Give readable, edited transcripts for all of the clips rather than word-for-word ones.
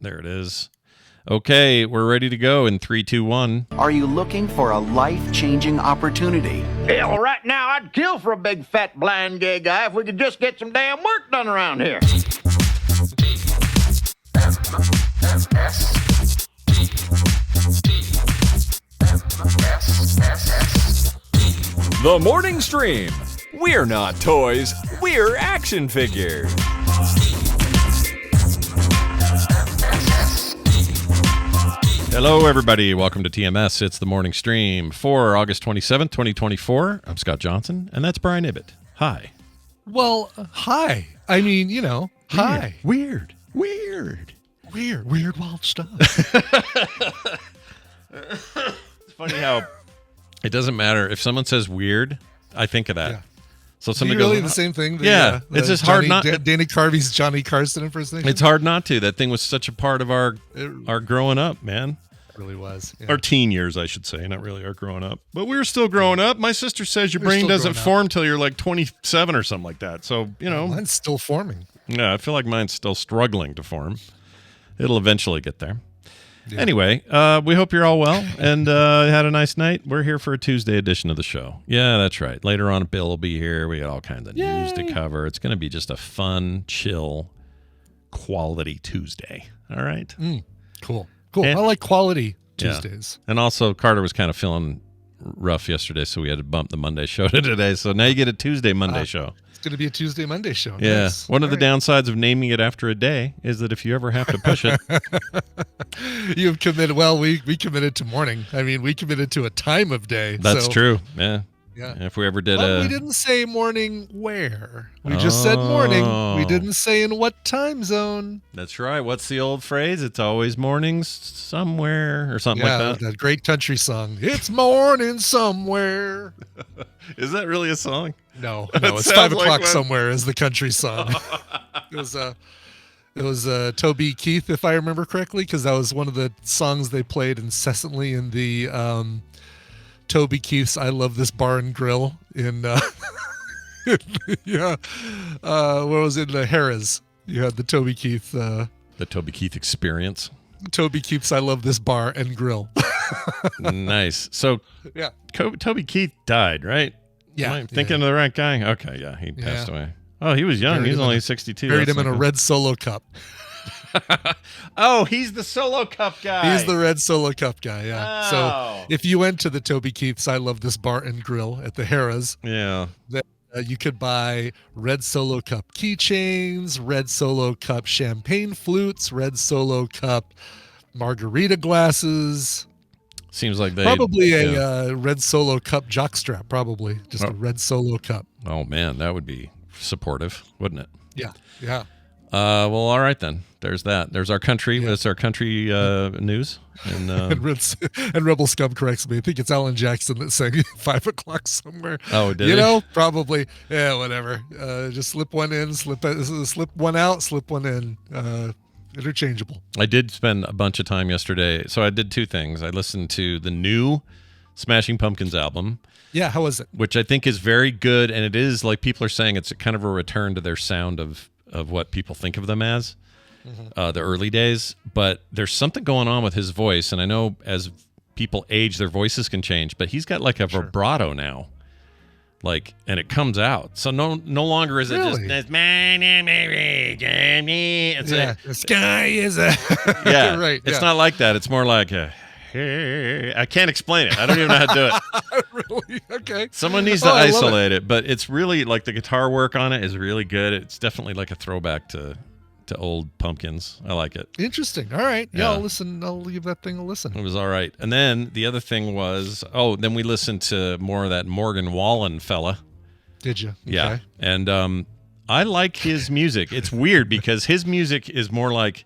There it is. Okay, we're ready to go in 3, 2, 1. Are you looking for a life-changing opportunity? Hell, right now I'd kill for a big fat blind gay guy if we could just get some damn work done around here. The Morning Stream. We're not toys, we're action figures. Hello, everybody. Welcome to TMS. It's the morning stream for August 27th, 2024. I'm Scott Johnson, and that's Brian Ibbett. Hi. Well, hi. I mean, you know, hi. Weird, wild stuff. It's funny how it doesn't matter. If someone says weird, I think of that. Yeah. So Is somebody really goes, the same thing? it's just hard not. Danny Carvey's Johnny Carson impersonation. It's hard not to. That thing was such a part of our growing up, man. It really was. Yeah. Our teen years, I should say, not really our growing up. But we were still growing up. My sister says your We're brain still doesn't growing form till you're like 27 or something like that. So, you know. Mine's still forming. Yeah, I feel like mine's still struggling to form. It'll eventually get there. Yeah. Anyway, we hope you're all well and had a nice night. We're here for a Tuesday edition of the show. Yeah, that's right. Later on, Bill will be here. We got all kinds of news to cover. It's going to be just a fun, chill, quality Tuesday. All right? Cool. And- I like quality Yeah. Tuesdays. And also, Carter was kind of feeling rough yesterday, so we had to bump the Monday show to today. So now you get a Tuesday, Monday show. It's going to be a Tuesday, Monday show. Yeah. Nice. One of the All right. downsides of naming it after a day is that if you ever have to push it, You've committed. Well, we committed to morning. I mean, we committed to a time of day. that's so, true. Yeah. Yeah. If we ever did But we didn't say morning where. We just said morning. We Oh. didn't say in what time zone. That's right. What's the old phrase? It's always mornings somewhere or something like that. That great country song. It's morning somewhere. Is that really a song? No, It it's sounds 5 o'clock like one. somewhere is the country song. It was Toby Keith, if I remember correctly, because that was one of the songs they played incessantly in the Toby Keith's "I Love This Bar and Grill" in where was it? In the Harrah's. You had the Toby Keith. The Toby Keith experience. Toby Keith's "I Love This Bar and Grill." Nice. So Yeah. Toby Keith died, right? Yeah. Am I thinking of the right guy? Okay, yeah. He passed Yeah. away. Oh, he was young. Buried He was him only in 62. Buried That's him in a not red Solo cup. good. Oh, he's the solo cup guy. He's the red Solo cup guy, yeah. Oh. So if you went to the Toby Keith's "I Love This Bar and Grill" at the Harrah's, Yeah. you could buy red Solo cup keychains, red Solo cup champagne flutes, red Solo cup margarita glasses, Seems like they probably yeah. a red Solo cup jockstrap, probably just a red Solo cup. Oh man, that would be supportive, wouldn't it? Yeah, yeah. Well, all right then. There's that. There's our country. Yeah. That's our country news. And And Rebel Scum corrects me. I think it's Alan Jackson that sang 5 o'clock somewhere. oh, did You he? know, probably. Yeah, whatever. Just slip one in, slip one out, slip one in. Interchangeable. I did spend a bunch of time yesterday. So I did two things. I listened to the new Smashing Pumpkins album, Yeah, how was it? which I think is very good, and it is, like people are saying, it's kind of a return to their sound of what people think of them as, the early days. But there's something going on with his voice, and I know as people age, their voices can change, but he's got like a vibrato now, like, and it comes out. So no longer is it Really? just it's Yeah, like, the sky is a yeah, right. It's yeah. not like that. It's more like hey, I can't explain it. I don't even know how to do it. really okay. Someone needs to I love isolate it, but it's really like the guitar work on it is really good. It's definitely like a throwback to old Pumpkins. I like it. Interesting. All right. Yeah, Yeah. I'll listen. I'll give that thing a listen. It was all right. And then the other thing was, then we listened to more of that Morgan Wallen fella. Did you? Yeah. Okay. And I like his music. It's weird because his music is more like,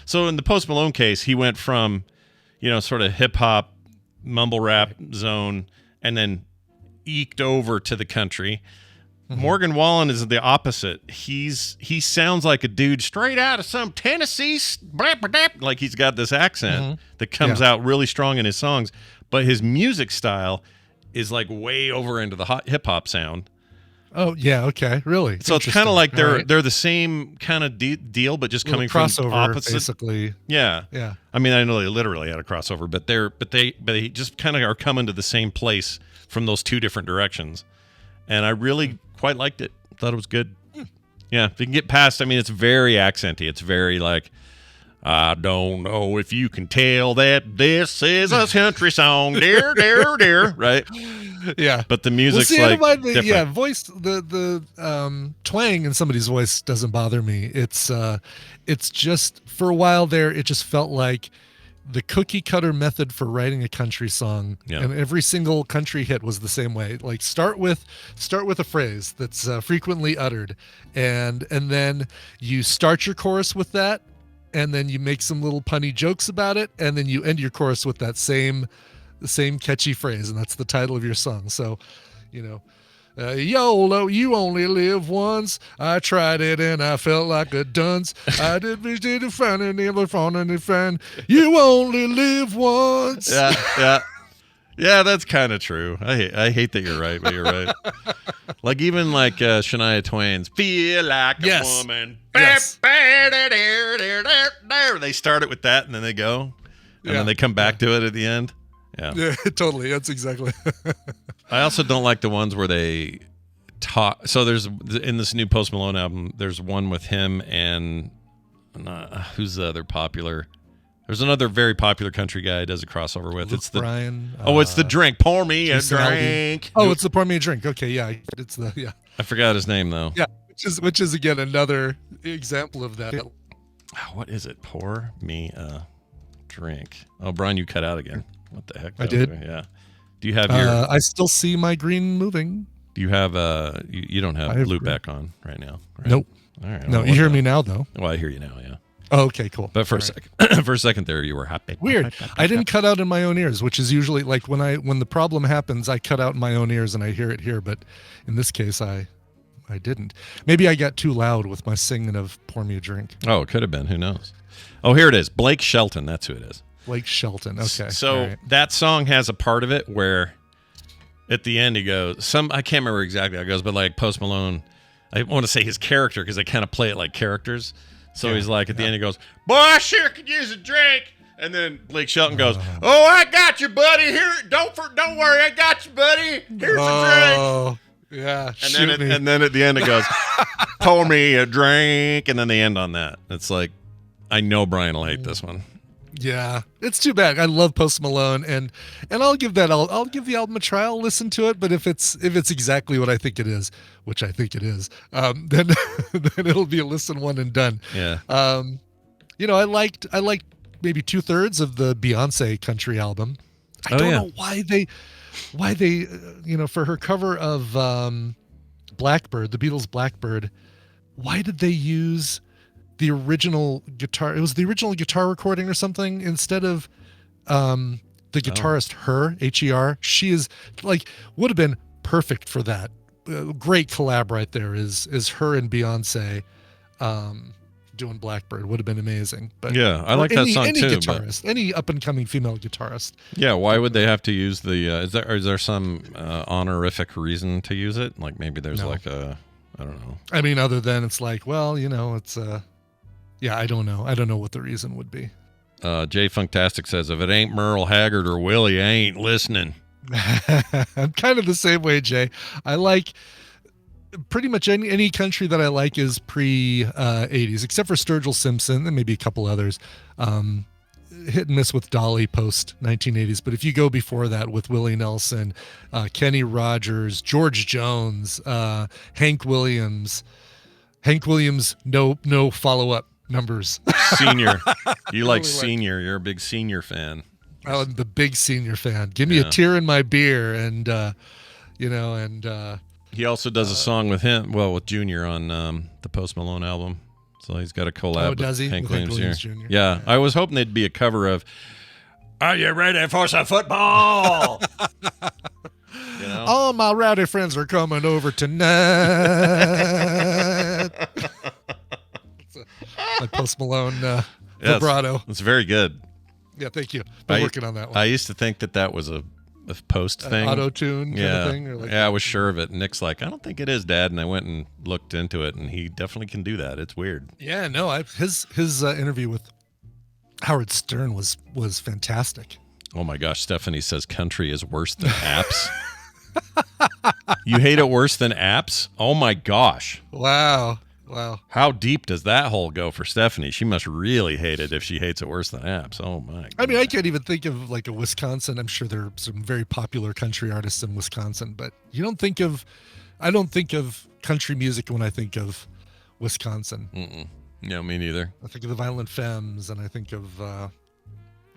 so in the Post Malone case, he went from, sort of hip hop, mumble rap zone, and then eked over to the country. Morgan Wallen is the opposite. He sounds like a dude straight out of some Tennessee, like he's got this accent that comes out really strong in his songs, but his music style is like way over into the hip hop sound. Oh yeah, okay, really. So it's kind of like All right. they're the same kind of deal, but just coming from crossover, opposite. basically. Yeah, Yeah. I mean, I know they literally had a crossover, but they just kind of are coming to the same place from those two different directions, and I really quite liked it. Thought it was good. Yeah, if you can get past, I mean, it's very accenty. It's very like, I don't know if you can tell that this is a country song, dear, dear, dear, right? Yeah, But the music's I don't like mind different. voice, the twang in somebody's voice doesn't bother me. It's just for a while there, it just felt like the cookie cutter method for writing a country song, and every single country hit was the same way. Like start with a phrase that's frequently uttered, and then you start your chorus with that, and then you make some little punny jokes about it, and then you end your chorus with that same catchy phrase, and that's the title of your song. So, YOLO, you only live once. I tried it and I felt like a dunce. I did find and never found any friend. You only live once. Yeah. That's kind of true. I hate that you're right, but you're right. Like even like Shania Twain's "Feel Like a Woman." Yes. They start it with that, and then they go, and then they come back to it at the end. Yeah, totally. That's exactly. I also don't like the ones where they talk. So there's in this new Post Malone album, there's one with him and who's the other popular? There's another very popular country guy he does a crossover with. Luke it's the Bryan. It's the drink. Pour me a Jason drink. Oh, it's the pour me a drink. Okay, yeah, it's the I forgot his name though. Yeah, which is again another example of that. What is it? Pour me a drink. Oh, Brian, you cut out again. What the heck? I did. Yeah. Do you have your? I still see my green moving. Do you have you don't have loop green. back on right now? Right? Nope. All right. No, you hear me now though. Well, I hear you now. Yeah. Oh, okay, cool. But for a second there, you were happy. Weird. I didn't cut out in my own ears, which is usually like when the problem happens, I cut out in my own ears and I hear it here. But in this case, I didn't. Maybe I got too loud with my singing of "Pour Me a Drink." Oh, it could have been. Who knows? Oh, here it is. Blake Shelton. That's who it is. Blake Shelton. Okay. So that song has a part of it where at the end he goes, I can't remember exactly how it goes, but like Post Malone, I want to say his character because they kind of play it like characters. So he's like, at the end he goes, "Boy, I sure could use a drink." And then Blake Shelton goes, "Oh, I got you, buddy. Here, don't worry, I got you, buddy. Here's a drink." Yeah. And then at the end it goes, "Pour me a drink," and then they end on that. It's like, I know Brian will hate this one. Yeah, it's too bad. I love Post Malone, and I'll give the album a try. I'll listen to it, but if it's exactly what I think it is, which I think it is, then then it'll be a listen one and done. Yeah. I liked maybe 2/3 of the Beyonce country album. I don't know why they for her cover of Blackbird, the Beatles' Blackbird, why did they use the original guitar? It was the original guitar recording or something instead of the guitarist Her, H-E-R. She is like would have been perfect for that. Great collab right there is Her and Beyonce doing Blackbird would have been amazing. But yeah, I like that song any too. Guitarist, any up and coming female guitarist. Yeah, why would they have to use the? Is there some honorific reason to use it? Like maybe there's like a, I don't know. I mean, other than it's like, well, it's yeah, I don't know. I don't know what the reason would be. Jay Funktastic says, if it ain't Merle Haggard or Willie, I ain't listening. I'm kind of the same way, Jay. I like pretty much any country that I like is pre 80s, except for Sturgill Simpson and maybe a couple others. Hit and miss with Dolly post 1980s. But if you go before that with Willie Nelson, Kenny Rogers, George Jones, Hank Williams, no follow-up numbers. Senior. You like Senior. You're a big Senior fan. I'm the big Senior fan. Give me a tear in my beer. And, he also does a song with him, with Junior on the Post Malone album. So he's got a collab does he? with Hank With Williams Jr. Yeah, I was hoping they'd be a cover of "Are You Ready for Some Football?" All my rowdy friends are coming over tonight. My Post Malone vibrato. It's very good. Yeah, thank you. Been working on that one. I used to think that was a post thing. Auto-tune kind Yeah. of thing? Or like, Yeah, I was sure of it. And Nick's like, I don't think it is, Dad. And I went and looked into it, and he definitely can do that. It's weird. Yeah, no, his interview with Howard Stern was fantastic. Oh my gosh, Stephanie says country is worse than apps. You hate it worse than apps? Oh my gosh. Wow. How deep does that hole go for Stephanie? She must really hate it if she hates it worse than apps. Oh my God. I mean, I can't even think of like a Wisconsin. I'm sure there are some very popular country artists in Wisconsin, but I don't think of country music when I think of Wisconsin. Mm-mm. No, me neither. I think of the Violent Femmes, and I think of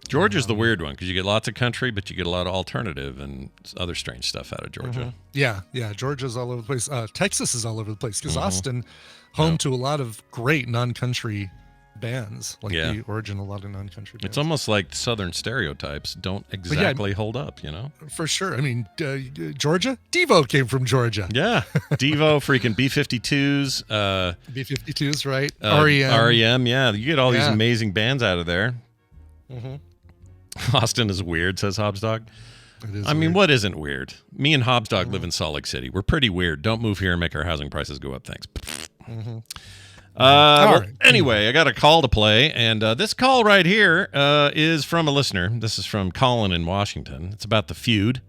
Georgia's the weird one because you get lots of country, but you get a lot of alternative and other strange stuff out of Georgia. Yeah. Georgia's all over the place. Texas is all over the place because Austin, home to a lot of great non-country bands, like the origin of a lot of non-country bands. It's almost like Southern stereotyps don't exactly hold up, For sure. I mean, Georgia? Devo came from Georgia. Yeah. Devo, freaking B-52s. B-52s, right? REM, yeah. You get all these amazing bands out of there. Mm-hmm. Austin is weird, says Hobsdog. I mean, what isn't weird? Me and Hobsdog live in Salt Lake City. We're pretty weird. Don't move here and make our housing prices go up. Thanks. Anyway, I got a call to play, and this call right here is from a listener. This is from Colin in Washington. It's about the feud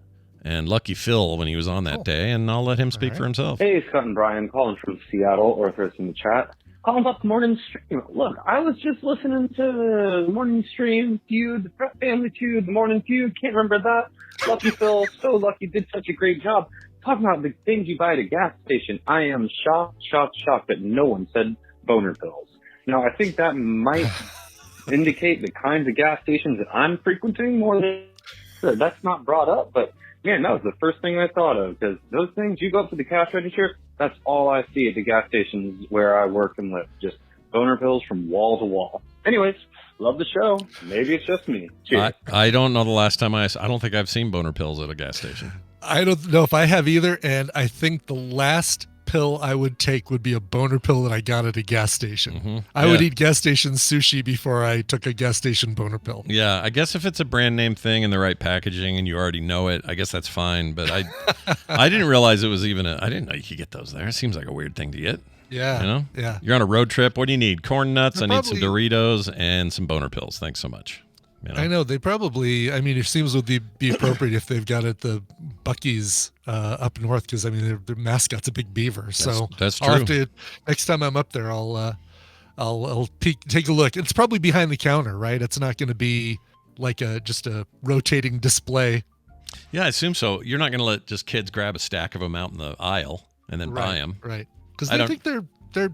and Lucky Phil when he was on that day, and I'll let him speak for himself. Hey, Scott and Brian, calling from Seattle, or if it's in the chat. Calling about the morning stream. Look, I was just listening to the morning stream feud, the Fret Family feud, the morning feud. Can't remember that. Lucky Phil, so lucky, did such a great job. Talking about the things you buy at a gas station, I am shocked that no one said boner pills. Now, I think that might indicate the kinds of gas stations that I'm frequenting more than that's not brought up, but man, that was the first thing I thought of, because those things, you go up to the cash register, that's all I see at the gas stations where I work and live. Just boner pills from wall to wall. Anyways, love the show. Maybe it's just me. Cheers. I don't know the last time I don't think I've seen boner pills at a gas station. I don't know if I have either, and I think the last pill I would take would be a boner pill that I got at a gas station. I would eat gas station sushi before I took a gas station boner pill. Yeah, I guess if it's a brand name thing and the right packaging and you already know it, I guess that's fine. But I didn't realize it was even I didn't know you could get those there. It seems like a weird thing to get. Yeah. Yeah. You're on a road trip. What do you need? Corn nuts. I need some Doritos and some boner pills. Thanks so much. I know they probably. I mean, it seems would be appropriate if they've got it the Buc-ee's up north, because I mean their mascot's a big beaver. That's true. I'll have to, next time I'm up there, I'll take a look. It's probably behind the counter, right? It's not going to be like just a rotating display. Yeah, I assume so. You're not going to let just kids grab a stack of them out in the aisle and then buy them, right? Because they think they're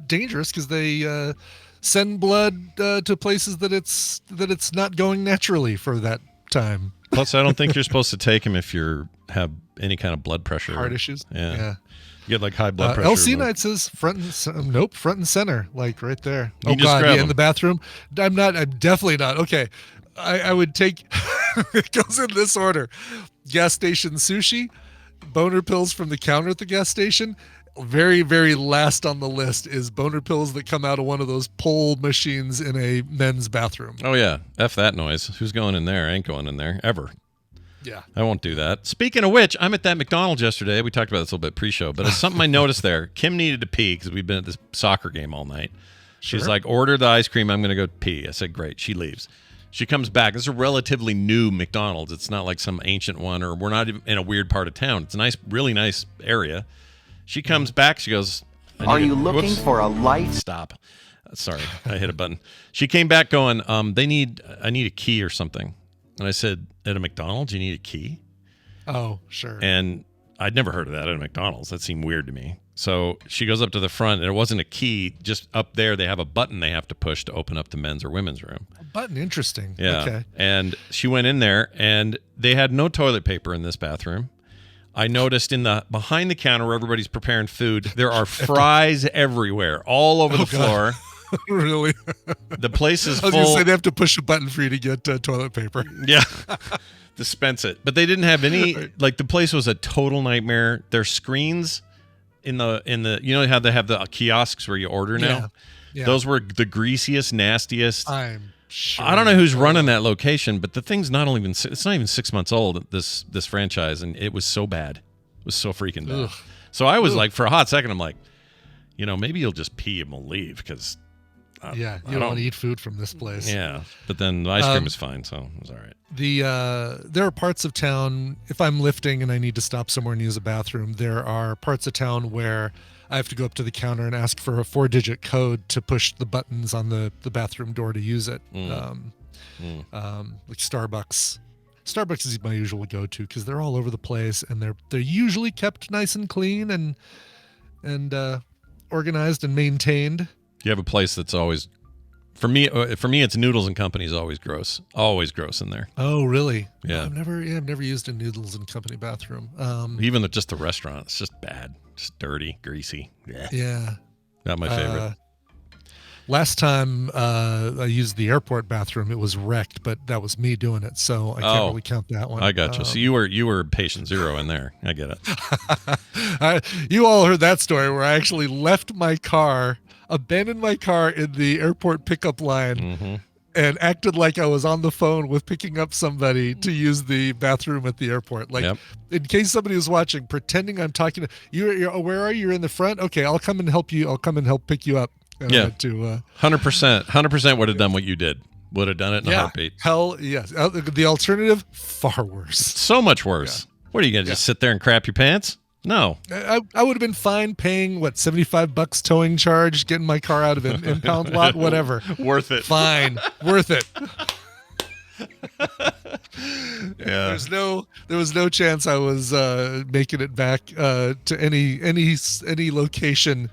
dangerous because they send blood to places that it's not going naturally for that time. Plus, I don't think you're supposed to take them if you have any kind of blood pressure, heart issues. Yeah. You get like high blood pressure. LC Night says front and center, like right there. You just grab them. In the bathroom. I'm definitely not. Okay, I would take. It goes in this order: gas station sushi, boner pills from the counter at the gas station. Very, very last on the list is boner pills that come out of one of those pole machines in a men's bathroom. Oh, yeah. F that noise. Who's going in there? I ain't going in there. Ever. Yeah. I won't do that. Speaking of which, I'm at that McDonald's yesterday. We talked about this a little bit pre-show, but it's something I noticed there. Kim needed to pee because we've been at this soccer game all night. She's like, order the ice cream. I'm going to go pee. I said, great. She leaves. She comes back. This is a relatively new McDonald's. It's not like some ancient one, or we're not in a weird part of town. It's a nice, really nice area. She comes back. She goes, Are you looking for a light? Stop. Sorry, I hit a button. She came back going, I need a key or something. And I said, at a McDonald's, you need a key? Oh, sure. And I'd never heard of that at a McDonald's. That seemed weird to me. So she goes up to the front, and it wasn't a key. Just up there, they have a button they have to push to open up the men's or women's room. A button, interesting. Yeah. Okay. And she went in there, and they had no toilet paper in this bathroom. I noticed behind the counter where everybody's preparing food, there are fries everywhere, all over the floor. Really? The place is full. I was going to say they have to push a btten for you to get toilet paper. Yeah. Dispense it. But they didn't have any, like the place was a total nightmare. Their screens in the you know how they have the kiosks where you order now? Yeah. Those were the greasiest, nastiest. Sure. I don't know who's running that location, but the thing's not even 6 months old, this franchise, and it was so bad. It was so freaking bad. Ugh. So I was like, for a hot second, I'm like, maybe you'll just pee and we'll leave because you don't want to eat food from this place. Yeah, but then the ice cream is fine, so it was all right. There are parts of town, if I'm lifting and I need to stop somewhere and use a bathroom, there are parts of town where I have to go up to the counter and ask for a 4-digit code to push the buttons on the bathroom door to use it. Like Starbucks. Starbucks is my usual go-to because they're all over the place and they're usually kept nice and clean and organized and maintained. You have a place that's always, for me, it's Noodles and Company is always gross in there. Oh, really? Yeah. I've never used a Noodles and Company bathroom. Even just the restaurant, it's just bad, just dirty, greasy. Yeah. Not my favorite. Last time I used the airport bathroom, it was wrecked, but that was me doing it, so I can't really count that one. I got you. So you were patient zero in there. I get it. You all heard that story where I actually left my car, abandoned my car in the airport pickup line, and acted like I was on the phone with picking up somebody to use the bathroom at the airport. Like, in case somebody was watching, pretending I'm talking to you. Where are you? You're in the front? Okay, I'll come and help you. I'll come and help pick you up. And 100% would have done what you did. Would have done it in a heartbeat. Hell yes. The alternative, far worse. So much worse. Yeah. What are you gonna just sit there and crap your pants? No. I would have been fine paying $75 towing charge, getting my car out of an impound lot, whatever. Worth it. Fine, worth it. Yeah. There was no chance I was making it back to any location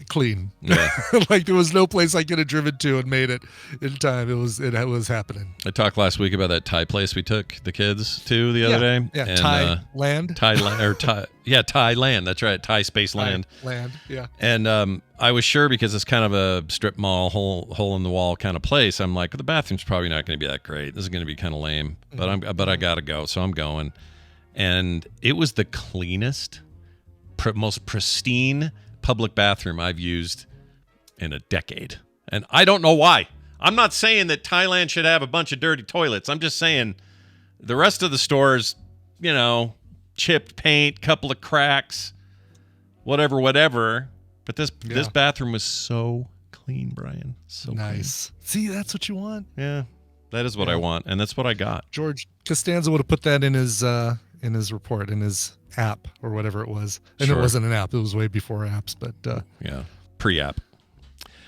clean. Yeah. Like there was no place I could have driven to and made it in time. It was happening. I talked last week about that Thai place we took the kids to the other day. Yeah, and, Thailand. Thailand. That's right. Thai Space Land. Land, yeah. And I was sure because it's kind of a strip mall, hole in the wall kind of place. I'm like, the bathroom's probably not going to be that great. This is going to be kind of lame. But I got to go, so I'm going. And it was the cleanest, most pristine public bathroom I've used in a decade. And I don't know why. I'm not saying that Thailand should have a bunch of dirty toilets. I'm just saying the rest of the stores, chipped paint, couple of cracks, whatever. But this bathroom was so clean, Brian. So nice. Clean. See, that's what you want. Yeah, that is what I want, and that's what I got. George Costanza would have put that in his report, in his app or whatever it was. And Sure. It wasn't an app. It was way before apps, but pre-app.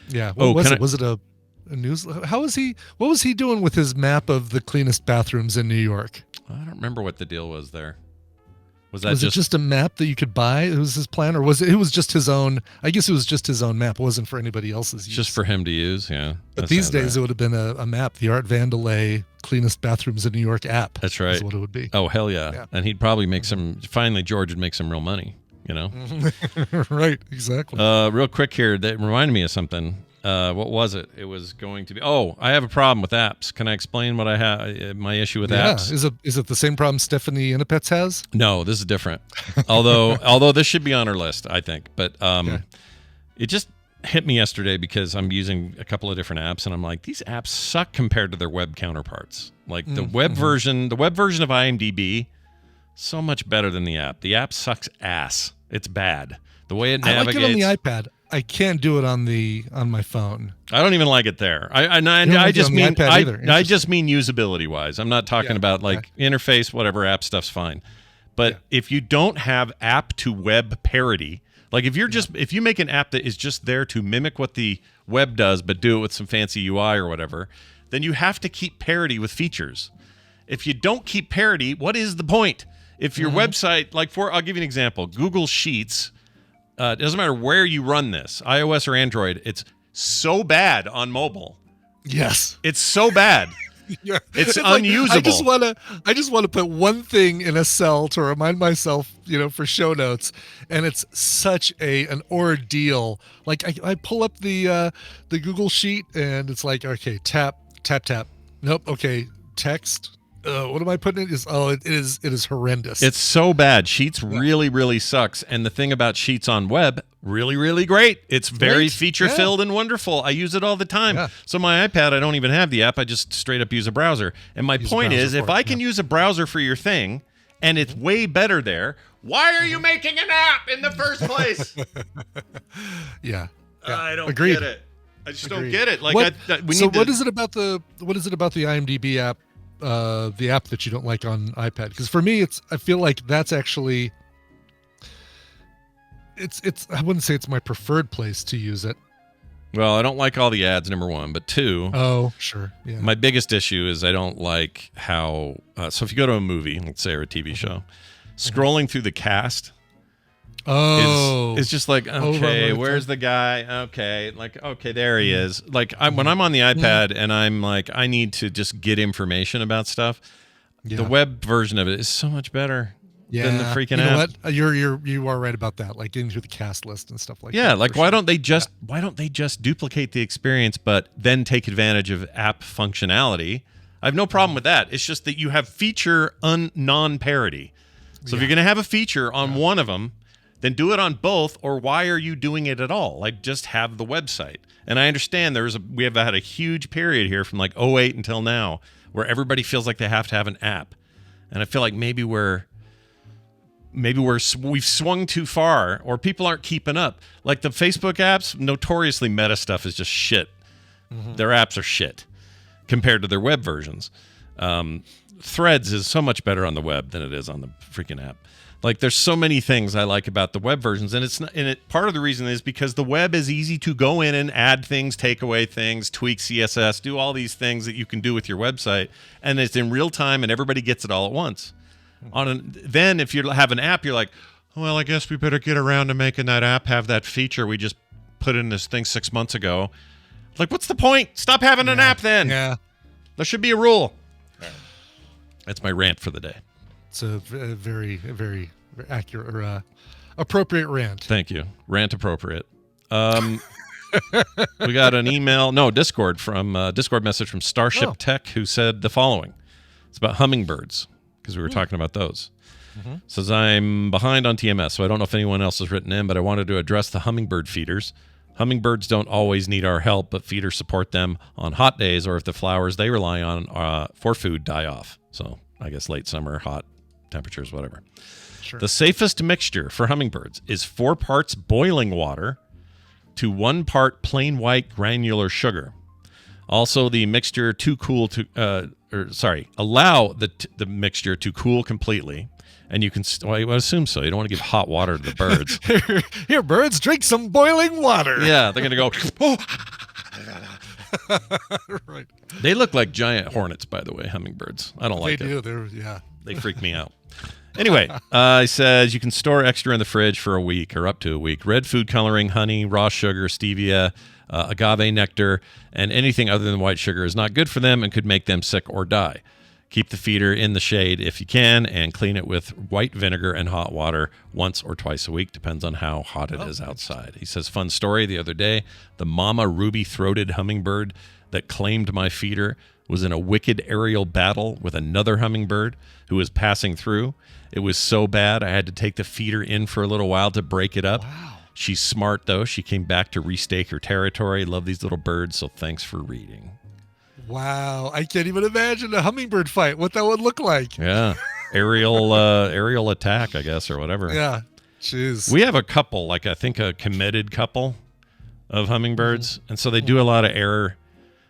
Yeah. Was it a news? What was he doing with his map of the cleanest bathrooms in New York? I don't remember what the deal was there. Was it just a map that you could buy? It was his plan, or was it was just his own? I guess it was just his own map. It wasn't for anybody else's use. Just for him to use, yeah. But these days it would have been a map, the Art Vandelay cleanest bathrooms in New York app. That's right. Is what it would be. Oh, hell yeah. And he'd probably make finally George would make some real money, Right, exactly. Real quick here, that reminded me of something. What was it? It was going to be. Oh, I have a problem with apps. Can I explain what I have? My issue with apps. Is it the same problem Stephanie Innipets has? No, this is different. although this should be on her list, I think. But it just hit me yesterday because I'm using a couple of different apps, and I'm like, these apps suck compared to their web counterparts. Like the web version of IMDb, so much better than the app. The app sucks ass. It's bad. The way it navigates. I like it on the iPad. I can't do it on my phone. I don't even like it there. I just mean usability wise. I'm not talking about interface, whatever app stuff's fine. But if you don't have app to web parity, like if you make an app that is just there to mimic what the web does, but do it with some fancy UI or whatever, then you have to keep parity with features. If you don't keep parity, what is the point? If your website, I'll give you an example, Google Sheets. It doesn't matter where you run this, iOS or Android, it's so bad on mobile. Yes. It's so bad. It's unusable. I just want to put one thing in a cell to remind myself, for show notes, and it's such an ordeal. Like I pull up the Google Sheet and it's like, okay, tap. Nope, okay, text. What am I putting it? It is horrendous. It's so bad. Sheets really, really sucks. And the thing about Sheets on web, really, really great. It's very feature-filled and wonderful. I use it all the time. Yeah. So my iPad, I don't even have the app. I just straight up use a browser. And my point is, if I can use a browser for your thing, and it's way better there, why are you making an app in the first place? Yeah. I don't get it. I just don't get it. Like, what is it about the IMDb app? The app that you don't like on iPad? Because for me, I feel like that's actually it's I wouldn't say it's my preferred place to use it. Well, I don't like all the ads, number one, but two. Oh, sure. Yeah. My biggest issue is I don't like how. So if you go to a movie, let's say, or a TV show, scrolling through the cast. It's just like, okay, where's the guy? Okay, like, okay, there he is. Like, when I'm on the iPad and I'm like, I need to just get information about stuff. The web version of it is so much better than the freaking app. What? You are right about that. Like getting through the cast list and stuff like that. Yeah, like why don't they just duplicate the experience, but then take advantage of app functionality? I have no problem with that. It's just that you have feature non-parity. So if you're going to have a feature on one of them, then do it on both, or why are you doing it at all? Like, just have the website. And I understand we have had a huge period here from like 2008 until now where everybody feels like they have to have an app. And I feel like maybe we've swung too far, or people aren't keeping up. Like the Facebook apps, notoriously meta stuff is just shit. Their apps are shit compared to their web versions. Threads is so much better on the web than it is on the freaking app. Like, there's so many things I like about the web versions, and part of the reason is because the web is easy to go in and add things, take away things, tweak CSS, do all these things that you can do with your website, and it's in real time, and everybody gets it all at once. Then, if you have an app, you're like, well, I guess we better get around to making that app have that feature we just put in this thing 6 months ago. Like, what's the point? Stop having an app then. Yeah, there should be a rule. That's my rant for the day. It's a very, very accurate or appropriate rant. Thank you. Rant appropriate. We got an Discord message from Starship Tech, who said the following. It's about hummingbirds, because we were talking about those. Says, I'm behind on TMS, so I don't know if anyone else has written in, but I wanted to address the hummingbird feeders. Hummingbirds don't always need our help, but feeders support them on hot days or if the flowers they rely on for food die off. So I guess late summer, hot temperatures, whatever. Sure. The safest mixture for hummingbirds is 4 parts boiling water to 1 part plain white granular sugar. Also, the mixture allow the mixture to cool completely. And you can, well, I would assume so. You don't want to give hot water to the birds. Here, birds, drink some boiling water. Yeah, they're going to go, oh. Right. They look like giant hornets, by the way, hummingbirds. I don't like it. They do. They freak me out. Anyway, he says you can store extra in the fridge for a week or up to a week. Red food coloring, honey, raw sugar, stevia, agave nectar, and anything other than white sugar is not good for them and could make them sick or die. Keep the feeder in the shade if you can, and clean it with white vinegar and hot water once or twice a week. Depends on how hot it is outside. He says, fun story the other day. The mama ruby-throated hummingbird that claimed my feeder was in a wicked aerial battle with another hummingbird who was passing through. It was so bad I had to take the feeder in for a little while to break it up. Wow. She's smart, though. She came back to restake her territory. Love these little birds, so thanks for reading. Wow, I can't even imagine a hummingbird fight, what that would look like. Yeah, aerial attack, I guess, or whatever. Yeah, jeez. We have a couple, like I think a committed couple of hummingbirds, and so they do a lot of air,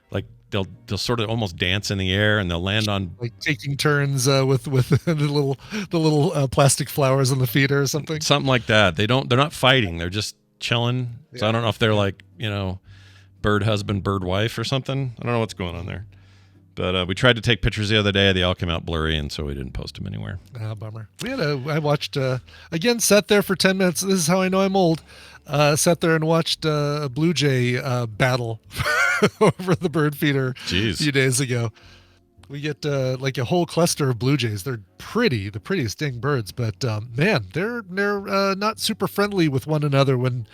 like they'll sort of almost dance in the air, and they'll land on like taking turns with the little plastic flowers on the feeder or something. Something like that. They're not fighting; they're just chilling. So I don't know if they're like bird husband, bird wife or something. I don't know what's going on there. But we tried to take pictures the other day. They all came out blurry, and so we didn't post them anywhere. Bummer. I watched, again, sat there for 10 minutes. This is how I know I'm old. Sat there and watched a blue jay battle over the bird feeder a few days ago. We get like a whole cluster of blue jays. They're the prettiest dang birds, but man, they're not super friendly with one another when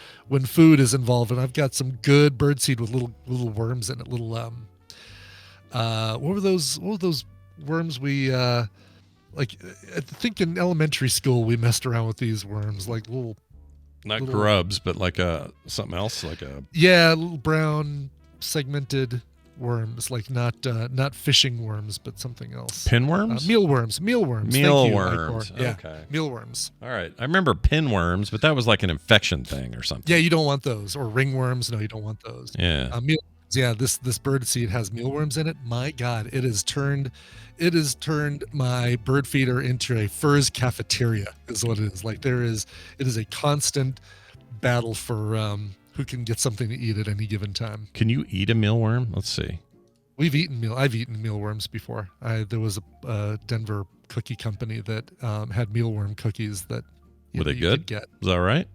food is involved. And I've got some good bird seed with little worms in it. Little what were those worms we like. I think in elementary school we messed around with these worms, like Not little- grubs, but like something else, like a little brown segmented worms, like not fishing worms, but something else. pinworms. Mealworms. Thank you, Mealworms. Icor. Yeah, Okay. mealworms. All right. I remember pinworms, but that was like an infection thing or something. Yeah, you don't want those. Or ringworms. No, you don't want those. Yeah. Mealworms. Yeah, this bird seed has mealworms in it. My God, it has turned my bird feeder into a furs cafeteria. Is what it is. Like it is a constant battle for who can get something to eat at any given time. Can you eat a mealworm? Let's see. I've eaten mealworms before. There was a Denver cookie company that had mealworm cookies that Were they you good? could get. Was that right?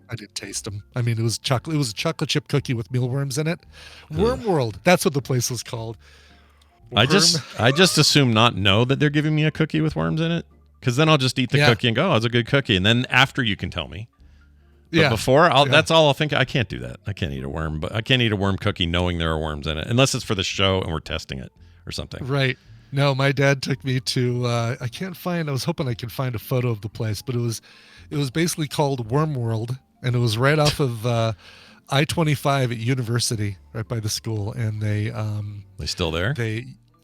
I didn't taste them. I mean, it was chocolate. It was a chocolate chip cookie with mealworms in it. Worm World. That's what the place was called. I just assume not know that they're giving me a cookie with worms in it, because then I'll just eat the cookie and go, "Oh, it's a good cookie," and then after you can tell me. But before, that's all I'll think. I can't do that. I can't eat a worm, but I can't eat a worm cookie knowing there are worms in it, unless it's for the show and we're testing it or something. Right. No, my dad took me to. I was hoping I could find a photo of the place, but it was basically called Worm World, and it was right off of I-25 at University, right by the school, and they still there?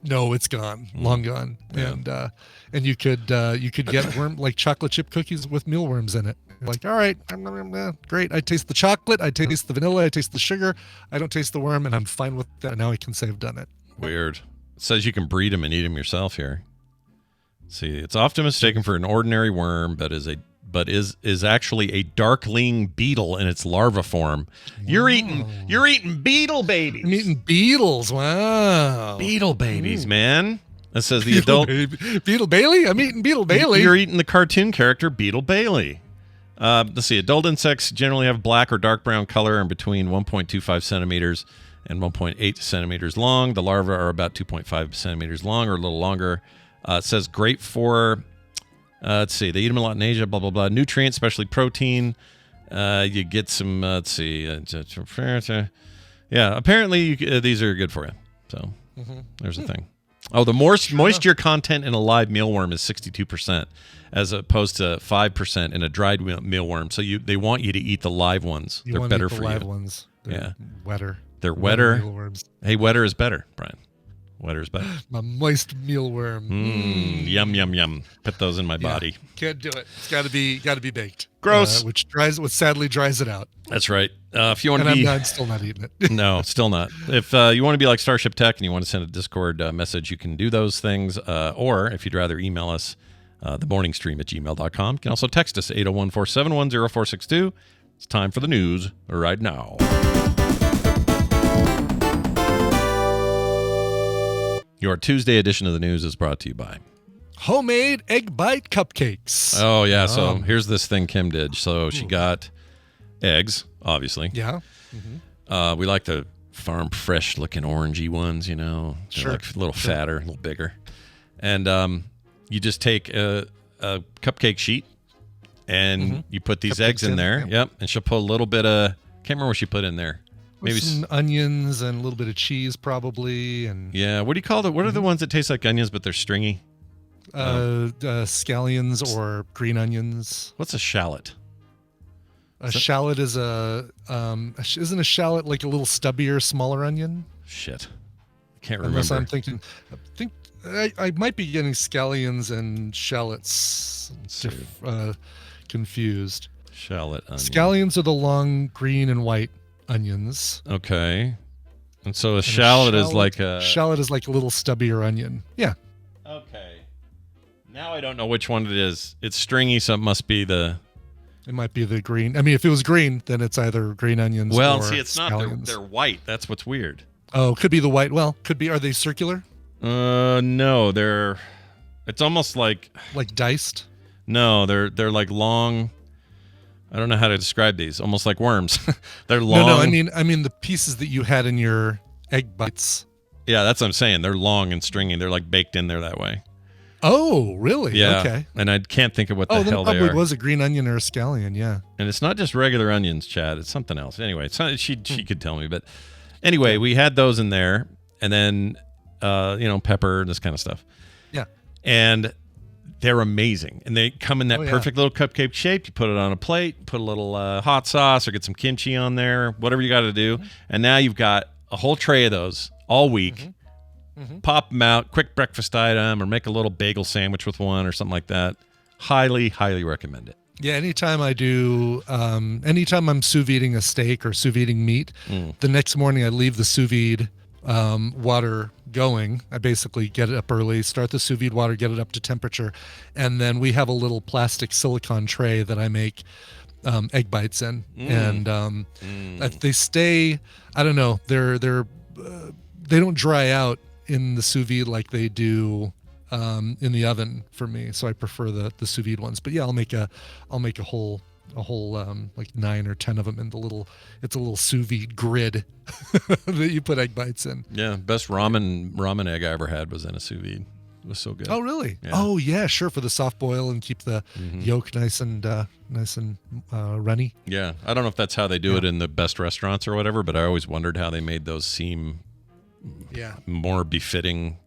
No, it's gone, long gone, Yeah. and you could get like chocolate chip cookies with mealworms in it. You're like, all right, great. I taste the chocolate, I taste the vanilla, I taste the sugar. I don't taste the worm, and I'm fine with that. Now I can say I've done it. Weird. It says you can breed them and eat them yourself here. See, it's often mistaken for an ordinary worm, but is actually a darkling beetle in its larva form. You're eating beetle babies. I'm eating beetles. Wow. Beetle babies, man. It says the adult Beetle Bailey. I'm eating Beetle Bailey. You're eating the cartoon character Beetle Bailey. Let's see. Adult insects generally have black or dark brown color and between 1.25 centimeters and 1.8 centimeters long. The larvae are about 2.5 centimeters long or a little longer. It says great for, let's see, they eat them a lot in Asia, blah, blah, blah. Nutrients, especially protein. You get some, let's see. Yeah, apparently these are good for you. So there's the thing. Oh, the moisture content in a live mealworm is 62%, as opposed to 5% in a dried mealworm. So they want you to eat the live ones. They're better for you. Live ones. They're wetter. They're wetter. Mealworms. Hey, wetter is better, Brian. Wetter is better. My moist mealworm. Yum, yum, yum. Put those in my body. Can't do it. It's got to be baked. Gross. Which sadly dries it out. That's right. If you want to and be, I'm still not eating it. No, still not. If you want to be like Starship Tech and you want to send a Discord message, you can do those things. Or if you'd rather email us, themorningstream@gmail.com. You can also text us 801-471-0462. It's time for the news right now. Your Tuesday edition of the news is brought to you by Homemade egg bite cupcakes. Oh, yeah. So here's this thing Kim did. So she got eggs, obviously. Yeah. We like the farm fresh looking orangey ones, you know. They're Sure. like a little fatter, a little bigger. And you just take a cupcake sheet and you put these eggs in there. Yep. And she'll put a little bit of, can't remember what she put in there. Maybe some onions and a little bit of cheese, probably. And yeah. What do you call it? What are the ones that taste like onions, but they're stringy? Scallions or green onions. What's a shallot? A shallot is isn't a shallot like a little stubbier, smaller onion? Shit. I can't remember. Unless I think I might be getting scallions and shallots confused. Shallot onion. Scallions are the long green and white onions. Okay. And so a shallot is like a little stubbier onion. Yeah. Okay. Now I don't know which one it is. It's stringy, so it must be the. It might be the green. I mean, if it was green, then it's either green onions. Well, or see, it's scallions. not. They're white. That's what's weird. Oh, could be the white. Well, could be. Are they circular? No, they're. It's almost like diced. No, they're like long. I don't know how to describe these. Almost like worms. They're long. No. I mean the pieces that you had in your egg bites. Yeah, that's what I'm saying. They're long and stringy. They're like baked in there that way. Oh, really? Yeah. Okay. And I can't think of what the hell they are. Oh, then probably was a green onion or a scallion. Yeah. And it's not just regular onions, Chad. It's something else. Anyway, she could tell me, but anyway, we had those in there, and then pepper, this kind of stuff, Yeah. And they're amazing. And they come in that Oh, yeah. perfect little cupcake shape. You put it on a plate, put a little hot sauce or get some kimchi on there, whatever you got to do. And now you've got a whole tray of those all week. Pop them out, quick breakfast item, or make a little bagel sandwich with one or something like that. Highly, highly recommend it. Yeah, anytime I'm sous videing a steak or sous videing meat, the next morning I leave the sous vide water going. I basically get it up early, start the sous vide water, get it up to temperature, and then we have a little plastic silicone tray that I make egg bites in, and they stay. I don't know. They don't dry out in the sous vide like they do in the oven for me, so I prefer the sous vide ones. But yeah, I'll make a whole like 9 or 10 of them in it's a little sous vide grid that you put egg bites in. Yeah, best ramen egg I ever had was in a sous vide. It was so good. Oh really? Yeah. Oh yeah, sure, for the soft boil and keep the yolk nice and runny. Yeah, I don't know if that's how they do it in the best restaurants or whatever, but I always wondered how they made those seem more befitting.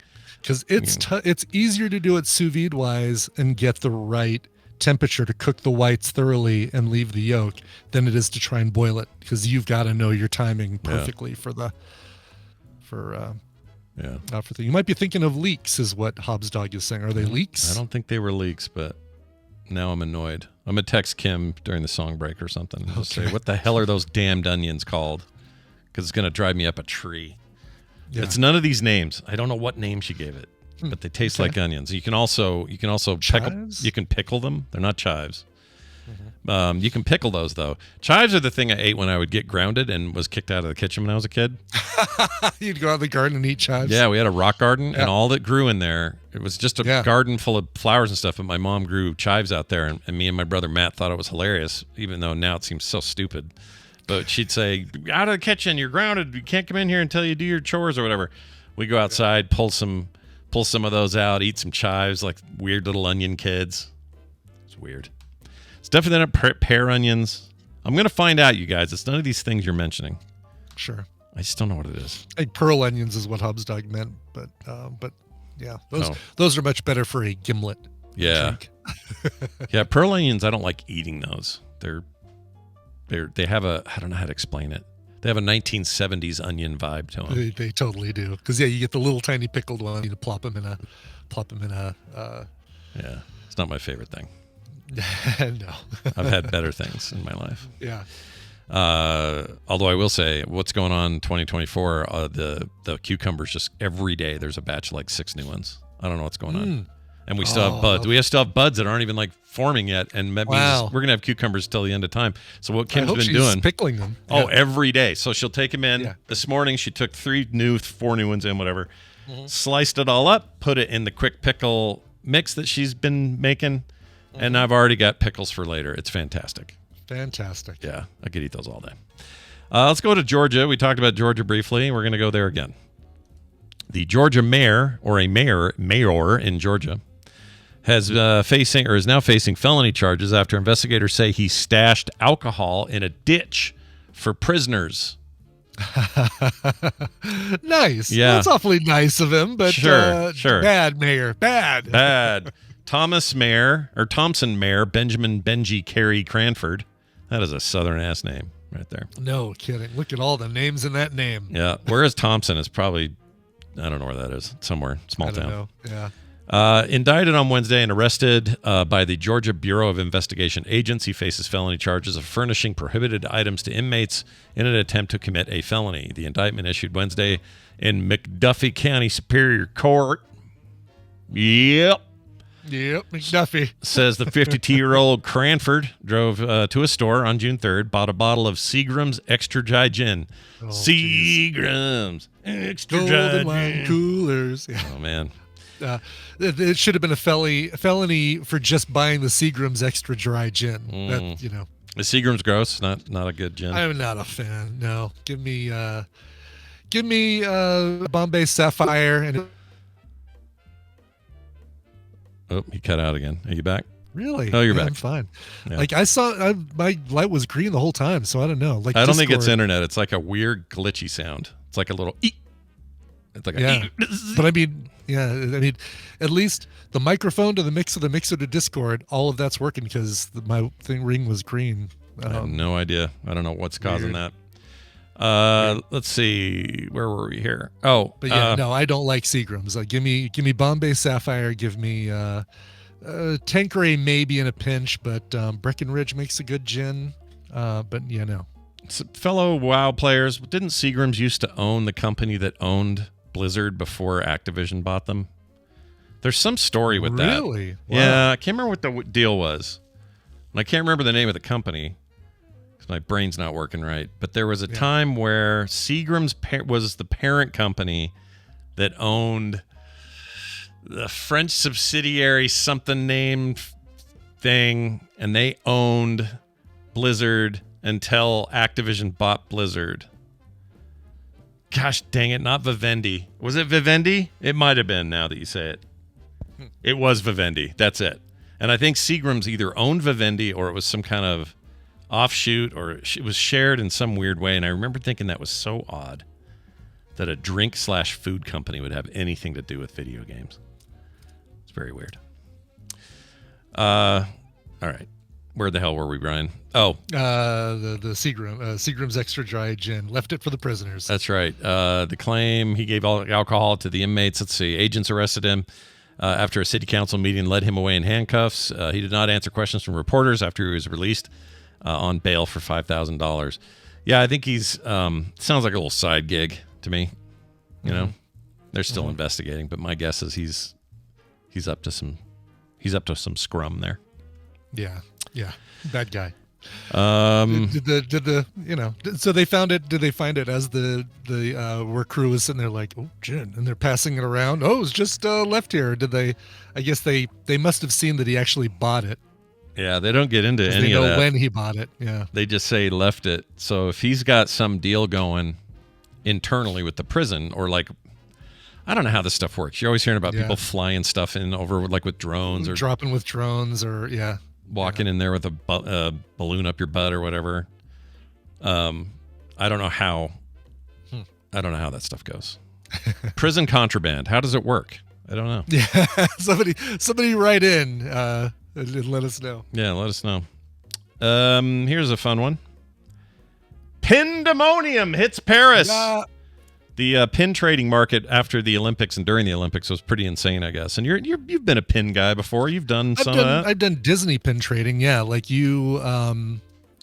Because it's easier to do it sous vide wise and get the right temperature to cook the whites thoroughly and leave the yolk than it is to try and boil it, because you've got to know your timing perfectly for the you might be thinking of leeks is what Hobbs Dog is saying. Are they leeks? I don't think they were leeks, but now I'm annoyed. I'm gonna text Kim during the song break or something and just say, what the hell are those damned onions called? Because it's gonna drive me up a tree. Yeah. It's none of these names. I don't know what name she gave it, but they taste like onions. You can also pickle them. They're not chives. You can pickle those though. Chives are the thing I ate when I would get grounded and was kicked out of the kitchen when I was a kid. You'd go out in the garden and eat chives. Yeah, we had a rock garden and all that grew in there. It was just a garden full of flowers and stuff. But my mom grew chives out there, and me and my brother Matt thought it was hilarious, even though now it seems so stupid. But she'd say, out of the kitchen, you're grounded. You can't come in here until you do your chores or whatever. We go outside, pull some of those out, eat some chives like weird little onion kids. It's weird. It's definitely not pear onions. I'm going to find out, you guys. It's none of these things you're mentioning. Sure. I just don't know what it is. I think pearl onions is what Hobbs Dog meant, but yeah, those are much better for a gimlet. Yeah. Drink. Yeah, pearl onions, I don't like eating those. They have a, I don't know how to explain it. They have a 1970s onion vibe to them. They totally do. Because you get the little tiny pickled one. You plop them in a. Yeah, it's not my favorite thing. No. I've had better things in my life. Yeah. Although I will say, what's going on in 2024? The cucumbers, just every day there's a batch of like 6 new ones. I don't know what's going on. And we still have buds. We still have buds that aren't even like forming yet, and that means we're gonna have cucumbers till the end of time. So what Kim's been doing, pickling them. Oh, every day. So she'll take them in. Yeah. This morning she took 4 new ones in, whatever. Sliced it all up, put it in the quick pickle mix that she's been making, and I've already got pickles for later. It's fantastic. Fantastic. Yeah, I could eat those all day. Let's go to Georgia. We talked about Georgia briefly. We're gonna go there again. The Georgia mayor, or a mayor in Georgia, is now facing felony charges after investigators say he stashed alcohol in a ditch for prisoners. Nice. Yeah. That's awfully nice of him, but sure. Bad mayor. Bad. Thompson Mayor Benjamin Benji Carey Cranford. That is a southern ass name right there. No kidding. Look at all the names in that name. Yeah. Whereas Thompson is probably, I don't know where that is. Somewhere. Small town. I don't know. Yeah. Indicted on Wednesday and arrested by the Georgia Bureau of Investigation agents. He faces felony charges of furnishing prohibited items to inmates in an attempt to commit a felony. The indictment issued Wednesday in McDuffie County Superior Court. Yep, McDuffie. Says the 52-year-old Cranford drove to a store on June 3rd, bought a bottle of Seagram's Extra Dry Gin. Oh, Seagram's Extra Dry Golden wine Gin. coolers. Yeah. Oh, man. It should have been a felony for just buying the Seagram's Extra Dry Gin. The Seagram's gross. Not a good gin. I'm not a fan. No, give me Bombay Sapphire and. Oh, he cut out again. Are you back? Really? Oh, you're back. I'm fine. Yeah. Like my light was green the whole time, so I don't know. Like I don't think it's internet. It's like a weird glitchy sound. It's like a little eek. It's like Yeah. But I mean, at least the microphone to the mixer to Discord, all of that's working because my ring was green. I have no idea. I don't know what's causing Weird. that. Let's see. Where were we here? Oh, But no, I don't like Seagrams. Like, give me Bombay Sapphire, give me Tanqueray maybe in a pinch, but Breckenridge makes a good gin. But no. Fellow WoW players, didn't Seagrams used to own the company that owned Blizzard before Activision bought them? There's some story with that. Really? Wow. Yeah, I can't remember what the deal was. And I can't remember the name of the company because my brain's not working right. But there was a time where Seagrams was the parent company that owned the French subsidiary something named thing, and they owned Blizzard until Activision bought Blizzard. Gosh dang it, not Vivendi. Was it Vivendi? It might have been, now that you say it. It was Vivendi. That's it. And I think Seagrams either owned Vivendi or it was some kind of offshoot, or it was shared in some weird way. And I remember thinking that was so odd that a drink/food company would have anything to do with video games. It's very weird. All right. Where the hell were we, Brian? Oh, the Seagram's Extra Dry Gin. Left it for the prisoners. that's right. The claim he gave all alcohol to the inmates. Let's see. Agents arrested him after a city council meeting, led him away in handcuffs. He did not answer questions from reporters after he was released on bail for $5,000. Yeah, I think he's sounds like a little side gig to me. You know, they're still investigating, but my guess is he's up to some scrum there. Yeah, that guy. Did so they found it. Did they find it as the work crew was sitting there like, oh, gin, and they're passing it around? Oh, it's just left here. Did they? I guess they must have seen that he actually bought it. Yeah, they don't get into any they of know that. when he bought it. Yeah, They just say he left it. So if he's got some deal going internally with the prison, or like, I don't know how this stuff works. You're always hearing about people flying stuff in over like with drones, or dropping with drones, or walking in there with a balloon up your butt or whatever. I don't know how. I don't know how that stuff goes. Prison contraband. How does it work? I don't know. Yeah, somebody write in and let us know. Yeah, let us know. Here's a fun one. Pindemonium hits Paris. The pin trading market after the Olympics and during the Olympics was pretty insane, I guess. And you've been a pin guy before. You've done some of that. I've done Disney pin trading. Yeah, like you.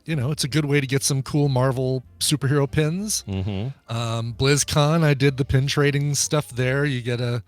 It's a good way to get some cool Marvel superhero pins. Mm-hmm. BlizzCon, I did the pin trading stuff there. You get a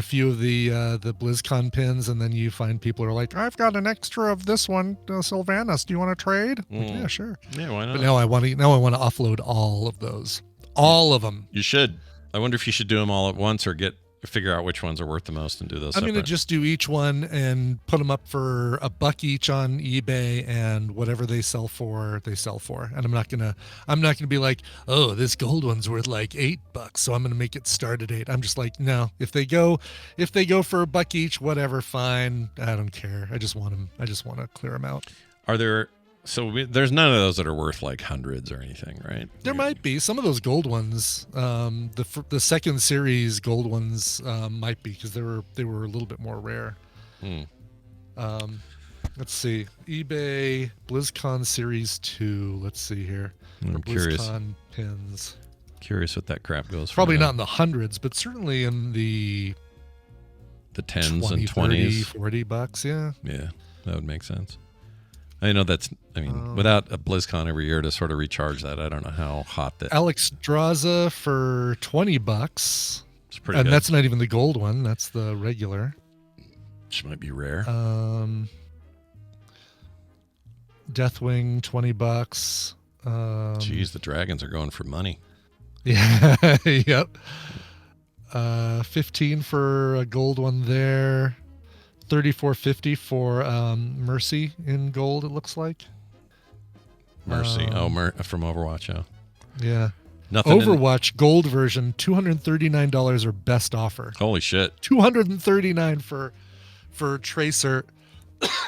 few of the BlizzCon pins, and then you find people who are like, I've got an extra of this one, Sylvanas. Do you want to trade? Like, yeah, sure. Yeah, why not? But now I want to offload all of those. All of them. You should. I wonder if you should do them all at once or figure out which ones are worth the most and do those. I'm going to separate. just do each one and put them up for $1 each on eBay, and whatever they sell for. And I'm not going to be like, oh, this gold one's worth like $8, so I'm going to make it start at $8. I'm just like, no, if they go for $1 each, whatever, fine. I don't care. I just want them. I just want to clear them out. Are there? There's none of those that are worth like hundreds or anything, right? There might be some of those gold ones. The second series gold ones might be, because they were a little bit more rare. Let's see, eBay BlizzCon Series 2. Let's see here. I'm curious. BlizzCon pins. Curious what that crap goes for. Probably not in the hundreds, but certainly in the tens 20, and 30, $20s, $40. Yeah. Yeah, that would make sense. I know without a BlizzCon every year to sort of recharge that, I don't know how hot that. Alex Draza for $20. It's pretty And good. that's not even the gold one. That's the regular. Which might be rare. Deathwing, $20. Jeez, the dragons are going for money. Yeah. Yep. 15 for a gold one there. $34.50 for Mercy in gold, it looks like. Mercy. From Overwatch, yeah. Yeah. Nothing. Overwatch gold version, $239 or best offer. Holy shit. $239 for Tracer,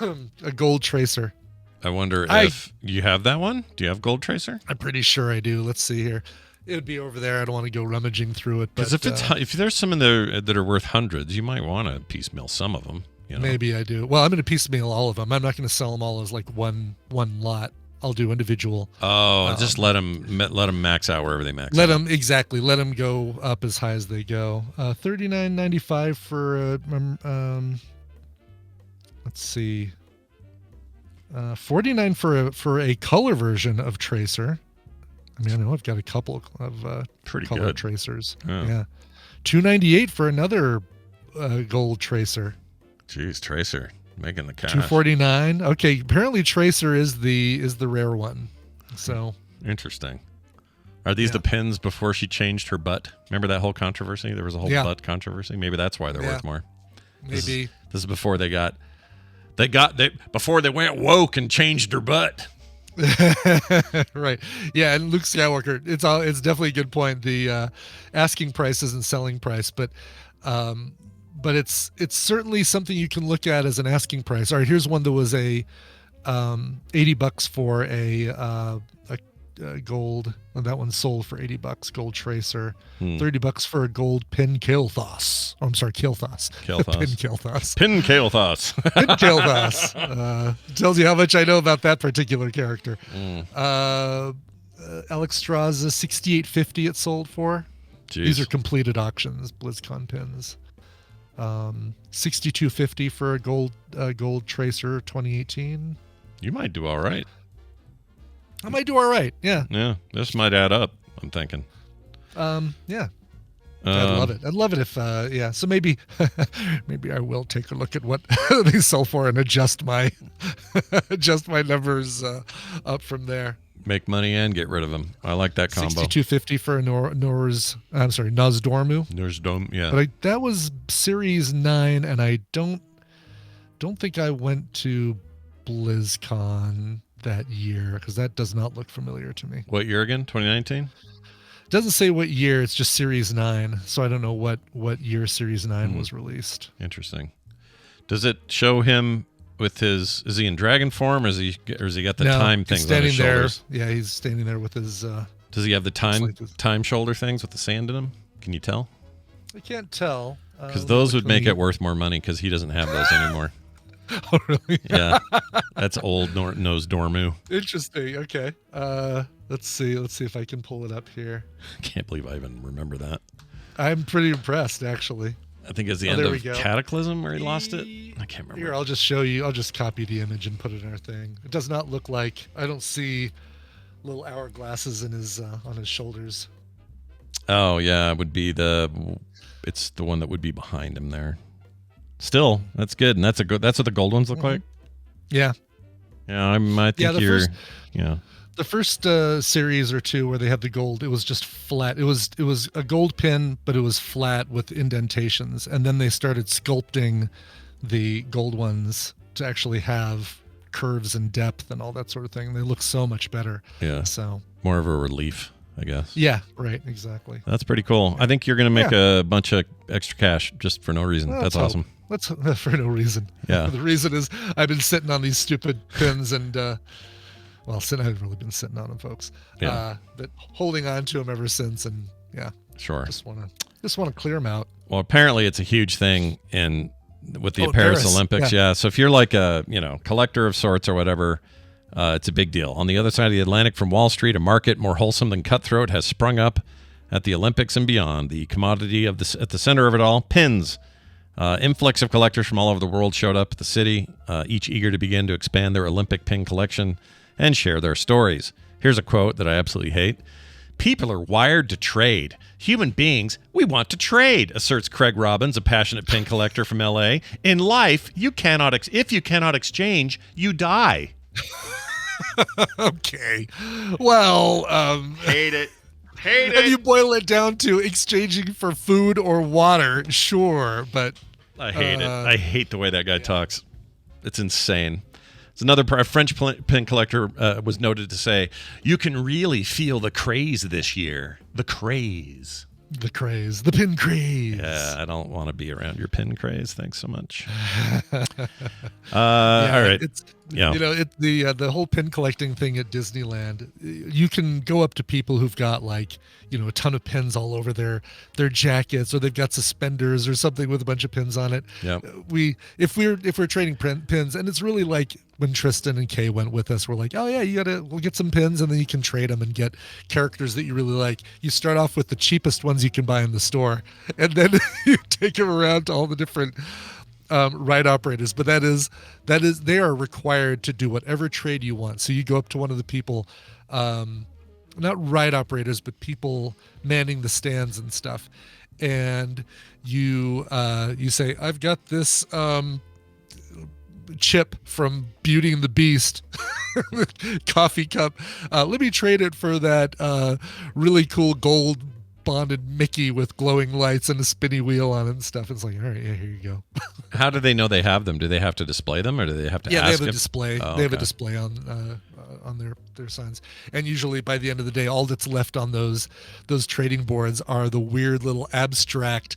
a gold Tracer. I wonder if you have that one. Do you have Gold Tracer? I'm pretty sure I do. Let's see here. It would be over there. I don't want to go rummaging through it. Because if there's some in there that are worth hundreds, you might want to piecemeal some of them. You know? Maybe I do. Well, I'm going to piecemeal all of them. I'm not going to sell them all as like one lot. I'll do individual. Oh, just let them max out wherever they max. Let them go up as high as they go. $39.95 for let's see, $49 for a color version of Tracer. I mean, I know I've got a couple of pretty color good tracers. Yeah. Yeah. $298 for another gold Tracer. Jeez, Tracer making the cash. $249. Okay, apparently Tracer is the rare one. So interesting. Are these the pins before she changed her butt? Remember that whole controversy? There was a whole butt controversy. Maybe that's why they're worth more. Maybe this is before before they went woke and changed their butt. Right. Yeah, and Luke Skywalker, it's definitely a good point. The asking price isn't selling price, but it's certainly something you can look at as an asking price. All right, here's one that was a $80 for a gold. And that one sold for $80. Gold Tracer. $30 for a gold pin Kael'thas. Oh, I'm sorry, Kael'thas. Pin Kael'thas. Pin Kael'thas. Pin Kael'thas. Tells you how much I know about that particular character. Alex Straza, $68.50 it sold for. Jeez. These are completed auctions, BlizzCon pins. $62.50 for a gold Tracer 2018. You might do all right. I might do all right. Yeah. Yeah. This might add up, I'm thinking. Yeah. I'd love it. I'd love it if, So maybe I will take a look at what they sell for and adjust my numbers up from there. Make money and get rid of them. I like that combo. $62.50 for a Nozdormu. Nozdormu, yeah. But that was Series 9, and I don't think I went to BlizzCon that year, because that does not look familiar to me. What year again? 2019? Doesn't say what year. It's just Series 9, so I don't know what year Series 9 was released. Interesting. Does it show him with his? Is he in dragon form, or is he got the time things on his shoulders? Yeah, he's standing there with his. Does he have the time shoulder things with the sand in them? Can you tell? I can't tell. Because those would make it worth more money, because he doesn't have those anymore. Oh, really? Yeah. That's old Nozdormu. Interesting. Okay. Let's see if I can pull it up here. Can't believe I even remember that. I'm pretty impressed, actually. I think it's the end of Cataclysm where he lost it. I can't remember. Here, I'll just show you. I'll just copy the image and put it in our thing. It does not look like. I don't see little hourglasses in his on his shoulders. Oh yeah, it would be it's the one that would be behind him there. Still, that's good, and that's what the gold ones look like. Yeah. Yeah, I think The first series or two where they had the gold, it was just flat. It was a gold pin, but it was flat with indentations. And then they started sculpting the gold ones to actually have curves and depth and all that sort of thing. They look so much better. Yeah. So more of a relief, I guess. Yeah, right, exactly. That's pretty cool. I think you're going to make a bunch of extra cash just for no reason. Well, that's awesome. Let's for no reason. Yeah. The reason is I've been sitting on these stupid pins and I've really been sitting on them, folks. Yeah. But holding on to them ever since, and yeah. Sure. Just want to clear them out. Well, apparently it's a huge thing with the Paris Olympics. Yeah. So if you're like a collector of sorts or whatever, it's a big deal. On the other side of the Atlantic from Wall Street, a market more wholesome than cutthroat has sprung up at the Olympics and beyond. The commodity at the center of it all, pins. Influx of collectors from all over the world showed up at the city, each eager to begin to expand their Olympic pin collection and share their stories. Here's a quote that I absolutely hate. "People are wired to trade. Human beings, we want to trade," asserts Craig Robbins, a passionate pin collector from L.A. "In life, if you cannot exchange, you die." Okay. Well, hate it. If you boil it down to exchanging for food or water, sure, but I hate it. I hate the way that guy talks. It's insane. It's another French pin collector was noted to say, "You can really feel the craze this year. The craze." The craze. The pin craze. Yeah, I don't want to be around your pin craze. Thanks so much. All right. Yeah. You know, the whole pin collecting thing at Disneyland, you can go up to people who've got like, you know, a ton of pins all over their jackets, or they've got suspenders or something with a bunch of pins on it. Yeah. If we're trading pins, and it's really like when Tristan and Kay went with us, we're like, oh yeah, we'll get some pins, and then you can trade them and get characters that you really like. You start off with the cheapest ones you can buy in the store, and then you take them around to all the different ride operators. But that is they are required to do whatever trade you want. So you go up to one of the people, not ride operators, but people manning the stands and stuff, and you say, I've got this chip from Beauty and the Beast coffee cup, let me trade it for that really cool gold bonded Mickey with glowing lights and a spinny wheel on it and stuff. It's like, all right, yeah, here you go. How do they know they have them? Do they have to display them, or do they have to Yeah, ask they have a if- display. Oh, They have a okay. display on their signs. And usually by the end of the day, all that's left on those trading boards are the weird little abstract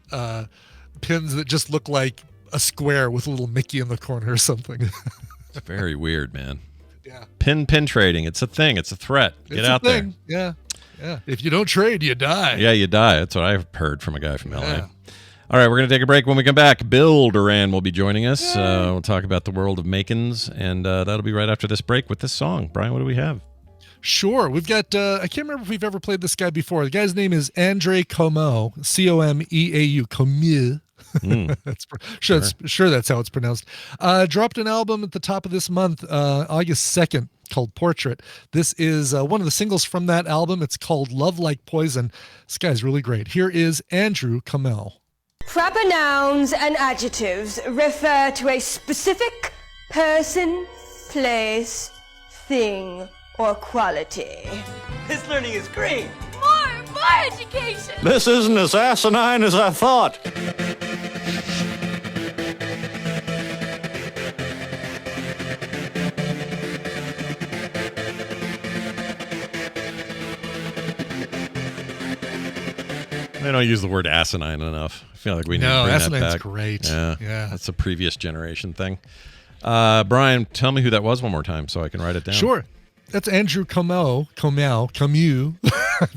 pins that just look like a square with a little Mickey in the corner or something. It's very weird, man. Yeah. Pin trading. It's a thing. It's a threat. Get It's out a thing. Yeah. Yeah. If you don't trade, you die. there. Yeah, you die. That's what I've heard from a guy from LA. Yeah. All right, we're going to take a break. When we come back, Bill Doran will be joining us. We'll talk about the world of Makins, and that'll be right after this break with this song. Brian, what do we have? Sure. We've got, I can't remember if we've ever played this guy before. The guy's name is Andre Comeau, Comeau, Comeau. Sure, that's how it's pronounced. Dropped an album at the top of this month, August 2nd, called Portrait. This is one of the singles from that album. It's called Love Like Poison. This guy's really great. Here is Andrew Comeau. Proper nouns and adjectives refer to a specific person, place, thing, or quality. This learning is great. More education! This isn't as asinine as I thought. They don't use the word asinine enough. I feel like we need No, to bring that asinine's back. great. Yeah, Yeah. that's a previous generation thing. Brian, tell me who that was one more time so I can write it down. Sure. That's Andrew Comeau.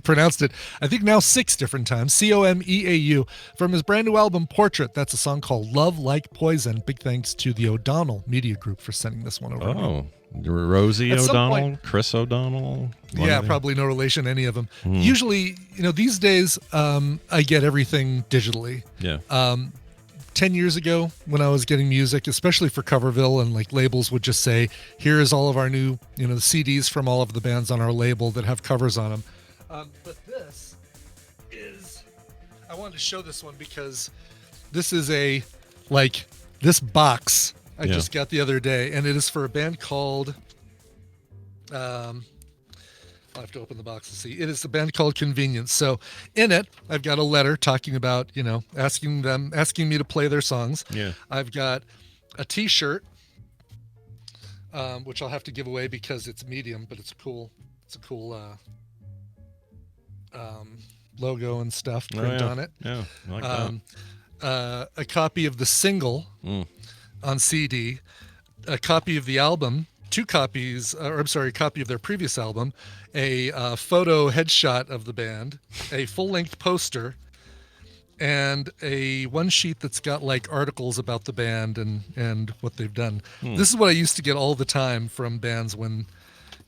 Pronounced it, I think, now 6 different times. Comeau. From his brand new album, Portrait. That's a song called Love Like Poison. Big thanks to the O'Donnell Media Group for sending this one over. Oh, Rosie At some O'Donnell, point- Chris O'Donnell. one Yeah, of them? probably no relation to any of them. Usually, these days, I get everything digitally. Yeah. 10 years ago, when I was getting music, especially for Coverville, and like labels would just say, here is all of our new, the CDs from all of the bands on our label that have covers on them. But this is, I wanted to show this one because this is this box I Yeah. just got the other day, and it is for a band called, I'll have to open the box and see. It is a band called Convenience. So in it, I've got a letter talking about, asking me to play their songs. Yeah. I've got a T-shirt, which I'll have to give away because it's medium, but it's a cool logo and stuff print on it. Yeah, I like that. A copy of the single on CD, a copy of the album, 2 copies, a copy of their previous album, a photo headshot of the band, a full-length poster, and a one sheet that's got like articles about the band and what they've done. This is what I used to get all the time from bands when,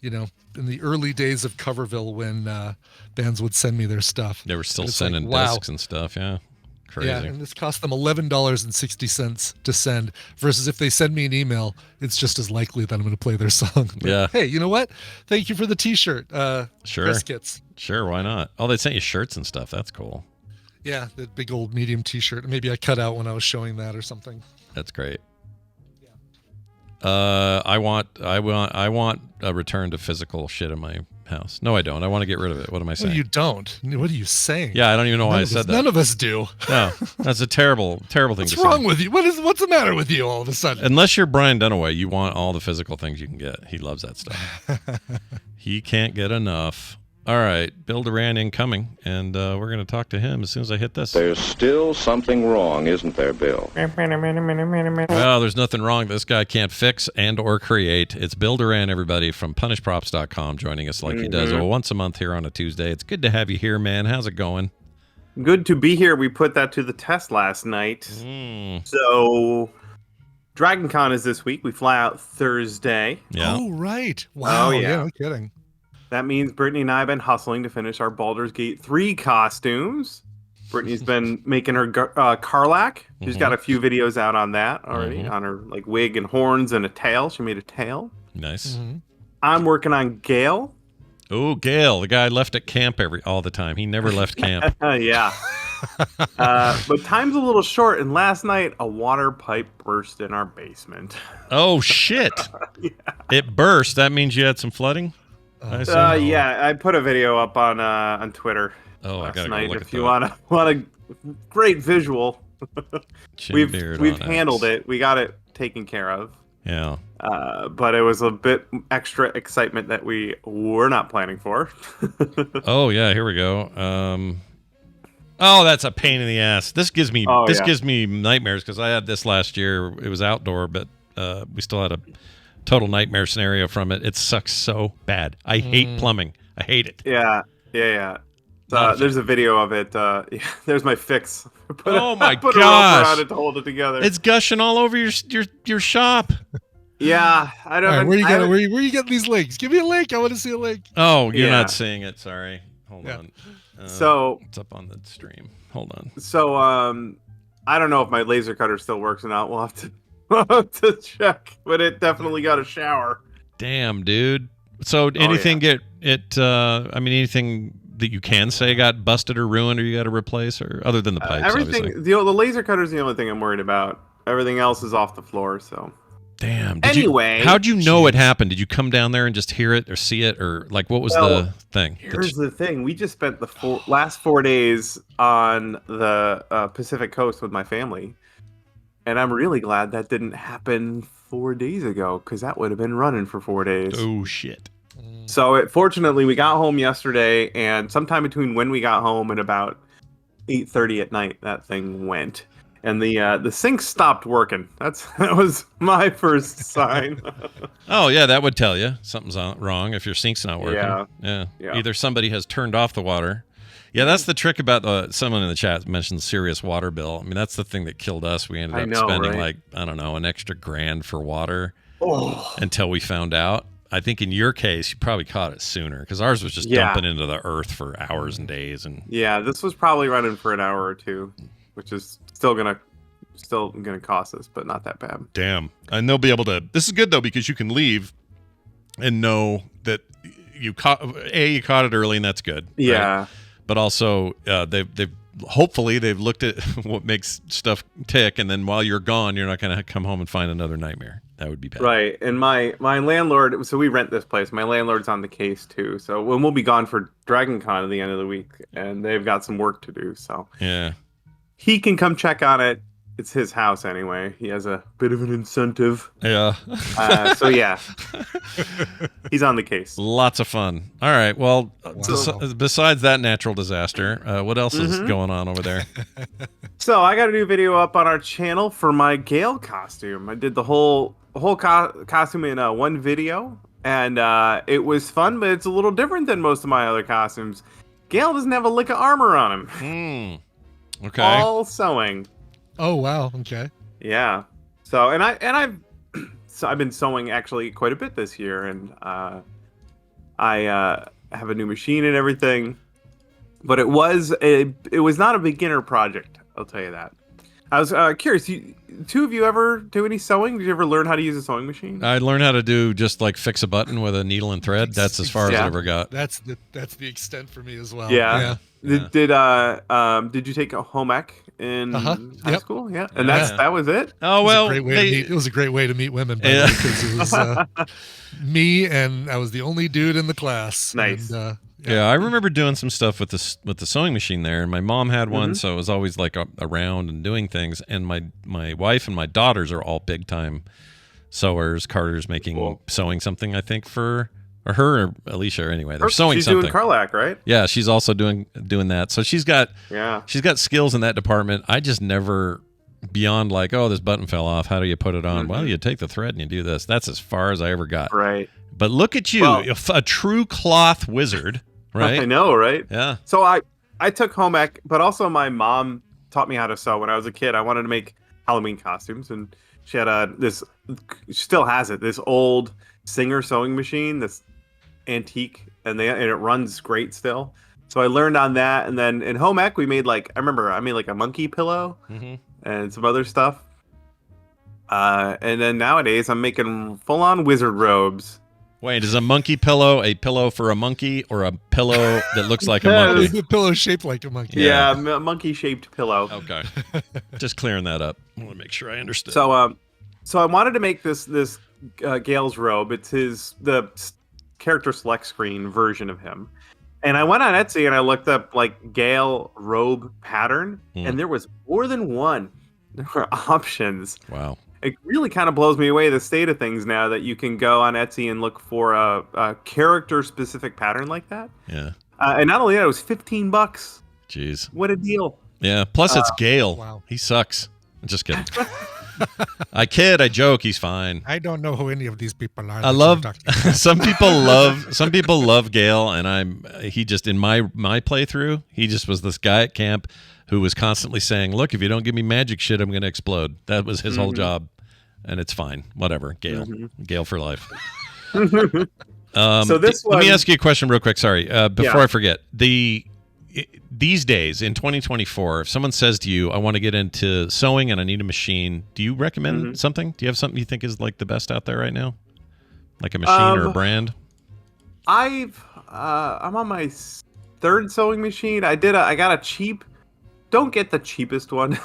in the early days of Coverville, when bands would send me their stuff. They were still And it's sending like, wow. discs and stuff. Yeah. Crazy. Yeah, and this cost them $11.60 to send, versus if they send me an email, it's just as likely that I'm going to play their song. But, Yeah. hey, you know what? Thank you for the T-shirt. Sure. Press kits. Sure, why not? Oh, they sent you shirts and stuff. That's cool. Yeah, the big old medium T-shirt. Maybe I cut out when I was showing that or something. That's great. I want a return to physical shit in my house. No, I don't. I want to get rid of it. What am I No, saying? you don't. What are you saying? Yeah, I don't even know why I said that. None of us do. No, that's a terrible thing What's to wrong say. with you? What's the matter with you all of a sudden? Unless you're Brian Dunaway, you want all the physical things you can get. He loves that stuff. He can't get enough All right, Bill Doran incoming, and we're going to talk to him as soon as I hit this. There's still something wrong, isn't there, Bill? Well, there's nothing wrong this guy can't fix and or create. It's Bill Doran, everybody, from punishprops.com, joining us like he does once a month here on a Tuesday. It's good to have you here, man. How's it going? Good to be here. We put that to the test last night. So, Dragon Con is this week. We fly out Thursday. Yeah. Oh, right. Wow. Yeah, no kidding. That means Brittany and I have been hustling to finish our Baldur's Gate 3 costumes. Brittany's been making her Karlach. She's got a few videos out on that already, on her like wig and horns and a tail. She made a tail. Nice. I'm working on Gale. Oh, Gale, the guy left at camp all the time. He never left camp. Yeah. But time's a little short, and last night a water pipe burst in our basement. Oh, shit. It burst. That means you had some flooding? Yeah, I put a video up on Twitter last night. If you want a great visual, we've handled it. We got it taken care of. Yeah. But it was a bit extra excitement that we were not planning for. Oh yeah, here we go. Oh, that's a pain in the ass. This gives me gives me nightmares because I had this last year. It was outdoor, but we still had a total nightmare scenario from it. It sucks so bad. I hate plumbing. I hate it. Yeah. There's a video of it. There's my fix. Oh my gosh! Around it to hold it together. It's gushing all over your shop. Yeah, I don't. Right, where you getting these links? Give me a link. I want to see a link. Oh, you're not seeing it. Sorry. Hold on. So it's up on the stream. Hold on. So I don't know if my laser cutter still works or not. We'll have to check. But it definitely got a shower. Damn, dude. So anything anything that you can say got busted or ruined or you got to replace, or other than the pipes? Everything. Obviously. The laser cutter is the only thing I'm worried about. Everything else is off the floor. So. Damn. How'd you know it happened? Did you come down there and just hear it or see it, or like what was the thing? Here's the thing: we just spent the last 4 days on the Pacific Coast with my family, and I'm really glad that didn't happen 4 days ago because that would have been running for 4 days. Oh shit! So fortunately, we got home yesterday, and sometime between when we got home and about 8:30 at night, that thing went. And the sink stopped working. That was my first sign. Oh yeah, that would tell you something's wrong if your sink's not working. Yeah. Either somebody has turned off the water. Yeah, that's the trick about someone in the chat mentioned serious water bill. I mean, that's the thing that killed us. We ended up spending an extra $1,000 for water until we found out. I think in your case, you probably caught it sooner because ours was just dumping into the earth for hours and days. And yeah, this was probably running for an hour or two, which is still gonna cost us, but not that bad. Damn. And they'll be able to. This is good though because you can leave and know that you caught it early, and that's good. Yeah. Right? But also they've hopefully they've looked at what makes stuff tick, and then while you're gone, you're not going to come home and find another nightmare. That would be bad. Right. And my landlord, so we rent this place. My landlord's on the case too. So when we'll be gone for Dragon Con at the end of the week, and they've got some work to do. So yeah. He can come check on it. It's his house anyway. He has a bit of an incentive. Yeah. So yeah, he's on the case. Lots of fun. All right. Well, besides that natural disaster, what else is going on over there? So I got a new video up on our channel for my Gale costume. I did the whole costume in one video, and it was fun, but it's a little different than most of my other costumes. Gale doesn't have a lick of armor on him. Okay. All sewing. Oh wow. Okay. Yeah. So I've been sewing actually quite a bit this year, and I have a new machine and everything. But it was not a beginner project. I'll tell you that. I was curious. Two of you ever do any sewing? Did you ever learn how to use a sewing machine? I learned how to do just like fix a button with a needle and thread. That's as far as I ever got. That's the extent for me as well. Yeah. Did you take a home ec in high school? Yeah. And that was it? Oh well, it was a great way to meet women, because it was me, and I was the only dude in the class. Nice. And, yeah, I remember doing some stuff with the sewing machine there, and my mom had one, so it was always like around and doing things. And my wife and my daughters are all big time sewers. Carter's making sewing something, I think, for or her or Alicia, or anyway, they're sewing she's something. doing Carlac, right? Yeah, she's also doing that. So she's got skills in that department. I just never, beyond like, oh, this button fell off. How do you put it on? Well, you take the thread and you do this. That's as far as I ever got. Right. But look at you, a true cloth wizard, right? I know, right? Yeah. So I took home ec, but also my mom taught me how to sew when I was a kid. I wanted to make Halloween costumes, and she had she still has it, this old Singer sewing machine, this antique, and it runs great still. So I learned on that, and then in home ec we made I made like a monkey pillow and some other stuff. And then nowadays I'm making full-on wizard robes. Wait, is a monkey pillow a pillow for a monkey, or a pillow that looks like a monkey? A pillow shaped like a monkey. Yeah, a monkey-shaped pillow. Okay, just clearing that up. I want to make sure I understood. So I wanted to make this Gale's robe. It's the character select screen version of him. And I went on Etsy and I looked up like Gale robe pattern, and there was more than one. There were options. Wow. It really kind of blows me away, the state of things now, that you can go on Etsy and look for a character specific pattern like that. Yeah. And not only that, it was $15. Jeez. What a deal. Yeah. Plus it's Gale. Wow. He sucks. I'm just kidding. I kid, I joke, he's fine. I don't know who any of these people are. I love some people love Gale, and he just, in my playthrough, he just was this guy at camp who was constantly saying, look, if you don't give me magic shit, I'm gonna explode. That was his whole job. And it's fine. Whatever. Gale. Gale for life. So this let me ask you a question real quick, sorry. Before I forget. These days in 2024, if someone says to you, I want to get into sewing and I need a machine, do you recommend something? Do you have something you think is like the best out there right now? Like a machine or a brand? I'm on my third sewing machine. I got a cheap, don't get the cheapest one.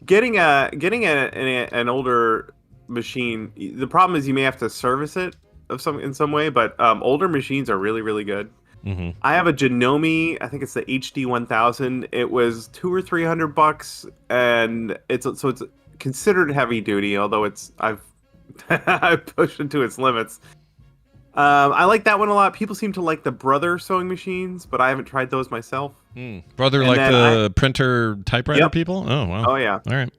Getting an older machine, the problem is you may have to service it in some way, but older machines are really, really good. I have a Janome, I think it's the HD 1000. It was $200 or $300, and it's considered heavy duty, although I've pushed it to its limits. I like that one a lot. People seem to like the Brother sewing machines, but I haven't tried those myself. Brother, and like the printer typewriter people? Oh, wow. Oh, yeah. All right.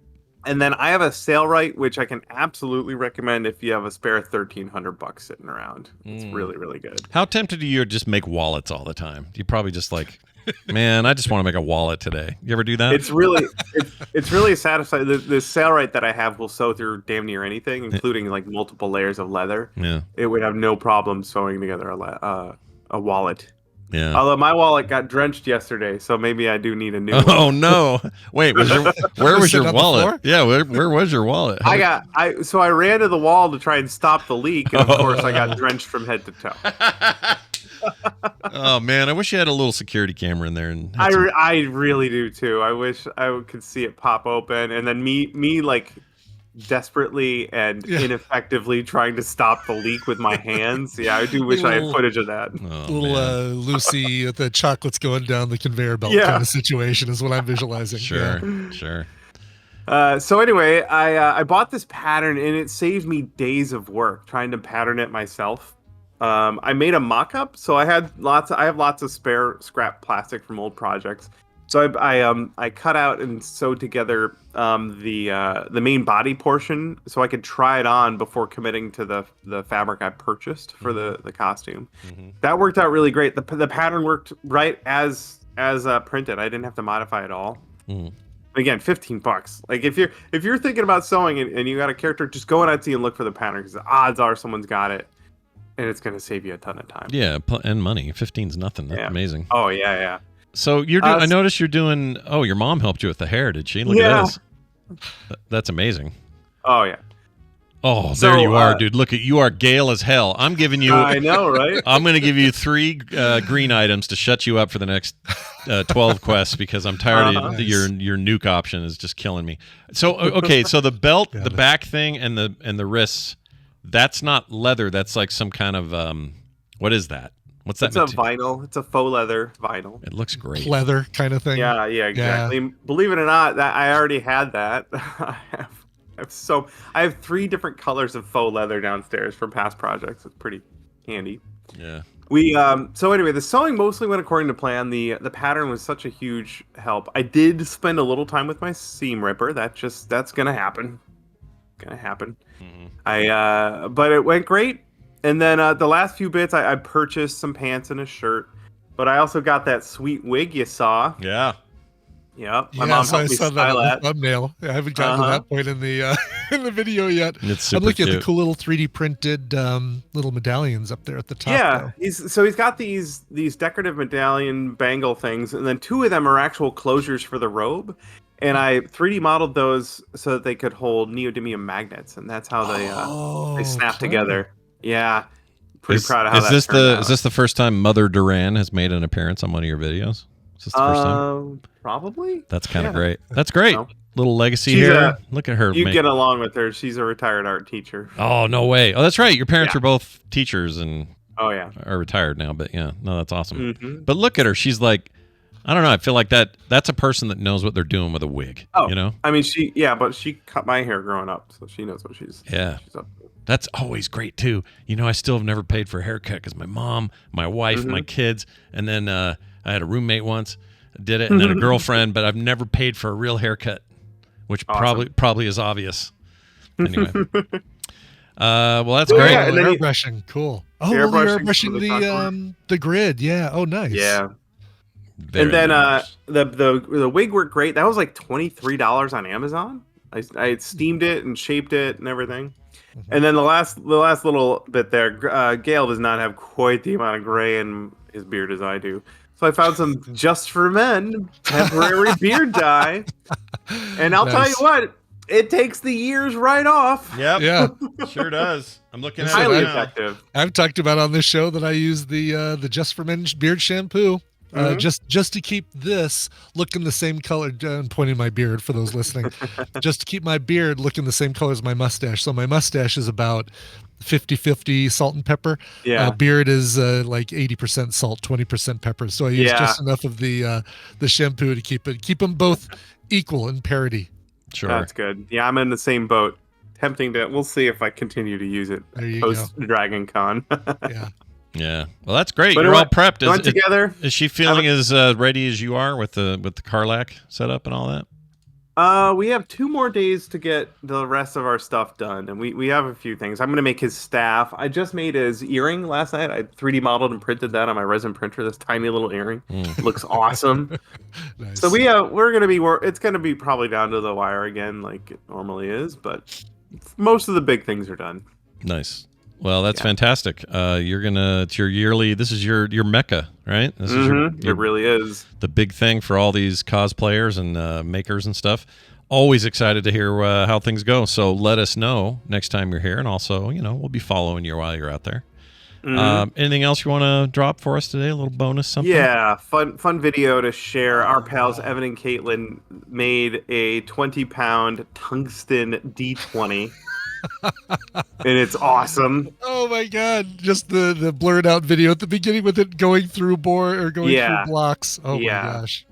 And then I have a Sailrite, which I can absolutely recommend if you have a spare $1,300 sitting around. It's really, really good. How tempted are you to just make wallets all the time? You probably just like, man, I just want to make a wallet today. You ever do that? It's really satisfying. The Sailrite that I have will sew through damn near anything, including like multiple layers of leather. Yeah. It would have no problem sewing together a wallet. Yeah. Although my wallet got drenched yesterday, so maybe I do need a new one. Oh no! Wait, where was your wallet? Yeah, where was your wallet? So I ran to the wall to try and stop the leak, and of course I got drenched from head to toe. Oh man, I wish you had a little security camera in there. And I really do too. I wish I could see it pop open, and then me like desperately and ineffectively trying to stop the leak with my hands. Yeah, I do wish I had footage of that. Lucy with the chocolates going down the conveyor belt kind of situation is what I'm visualizing. Sure. So anyway, I bought this pattern, and it saved me days of work trying to pattern it myself. I made a mock-up, so I have lots of spare scrap plastic from old projects. So I cut out and sewed together the main body portion so I could try it on before committing to the fabric I purchased for the costume. That worked out really great. The pattern worked right as printed. I didn't have to modify it all. Again, $15. Like if you're thinking about sewing and you got a character, just go on Etsy and look for the pattern, because the odds are someone's got it, and it's going to save you a ton of time. Yeah, and money. 15's nothing. That's amazing. Oh yeah. So you're doing. I noticed you're doing. Oh, your mom helped you with the hair, did she? Look at this. That's amazing. Oh yeah. Oh, there you are, dude. Look at you are Gale as hell. I'm giving you. I know, right? I'm going to give you 3 green items to shut you up for the next 12 quests, because I'm tired of your nuke option is just killing me. So okay, so the belt, the back thing, and the wrists. That's not leather. That's like some kind of what is that? What's that? It's a vinyl. It's a faux leather vinyl. It looks great. Leather kind of thing. Yeah, exactly. Yeah. Believe it or not, that I already had that. I have 3 different colors of faux leather downstairs from past projects. It's pretty handy. Yeah. We so anyway, the sewing mostly went according to plan. The pattern was such a huge help. I did spend a little time with my seam ripper. That's gonna happen. Mm-hmm. But it went great. And then the last few bits, I purchased some pants and a shirt. But I also got that sweet wig you saw. Yeah. Yep. My mom helped me style that. Thumbnail. I haven't gotten to that point in the in the video yet. It's super I'm looking cute. at the cool little 3D printed little medallions up there at the top. Yeah, he's got these decorative medallion bangle things, and then 2 of them are actual closures for the robe. And I 3D modeled those so that they could hold neodymium magnets, and that's how they snap together. Yeah, pretty proud of how that turned out. Is this the first time Mother Doran has made an appearance on one of your videos? Is this the first time? Probably. That's kind of great. That's great. No. Little legacy here. Look at her. You get along with her. She's a retired art teacher. Oh, no way. Oh, that's right. Your parents are both teachers and are retired now. But yeah, no, that's awesome. Mm-hmm. But look at her. She's like, I don't know. I feel like that's a person that knows what they're doing with a wig. Oh, you know? I mean, but she cut my hair growing up, so she knows what she's up to. That's always great too. You know, I still have never paid for a haircut because my mom, my wife, my kids, and then I had a roommate once did it, and then a girlfriend, but I've never paid for a real haircut, which probably is obvious. Anyway, well, that's great. Yeah, airbrushing, cool. Oh, you're airbrushing the grid. Yeah. Oh, nice. Yeah. Very and then nice. the wig worked great. That was like $23 on Amazon. I steamed it and shaped it and everything. Mm-hmm. And then the last little bit there, Gale does not have quite the amount of gray in his beard as I do. So I found some Just for Men temporary beard dye. And I'll tell you what, it takes the years right off. Yep. Yeah. Sure does. I'm looking at highly it now. effective. I've talked about on this show that I use the Just for Men beard shampoo. Just to keep this looking the same color. I'm pointing my beard for those listening. Just to keep my beard looking the same color as my mustache. So my mustache is about 50-50 salt and pepper. Yeah. Beard is like 80% salt, 20% pepper. So I use just enough of the shampoo to keep them both equal in parity. Sure. That's good. Yeah, I'm in the same boat. We'll see if I continue to use it post Dragon Con. Yeah. Yeah, well, that's great. But You're all prepped. Together. Is she feeling as ready as you are with the Carlac setup and all that? We have 2 more days to get the rest of our stuff done, and we have a few things. I'm going to make his staff. I just made his earring last night. I 3D modeled and printed that on my resin printer. This tiny little earring looks awesome. Nice. So we're going to be it's going to be probably down to the wire again, like it normally is, but most of the big things are done. Nice. Well, that's fantastic. It's your yearly. This is your Mecca, right? This is it really is the big thing for all these cosplayers and makers and stuff. Always excited to hear how things go. So let us know next time you're here, and also, we'll be following you while you're out there. Anything else you want to drop for us today? A little bonus something? Yeah, fun video to share. Our pals Evan and Caitlin made a 20-pound tungsten D20. And it's awesome. Oh my god! Just the blurred out video at the beginning with it going through through blocks. Oh my gosh!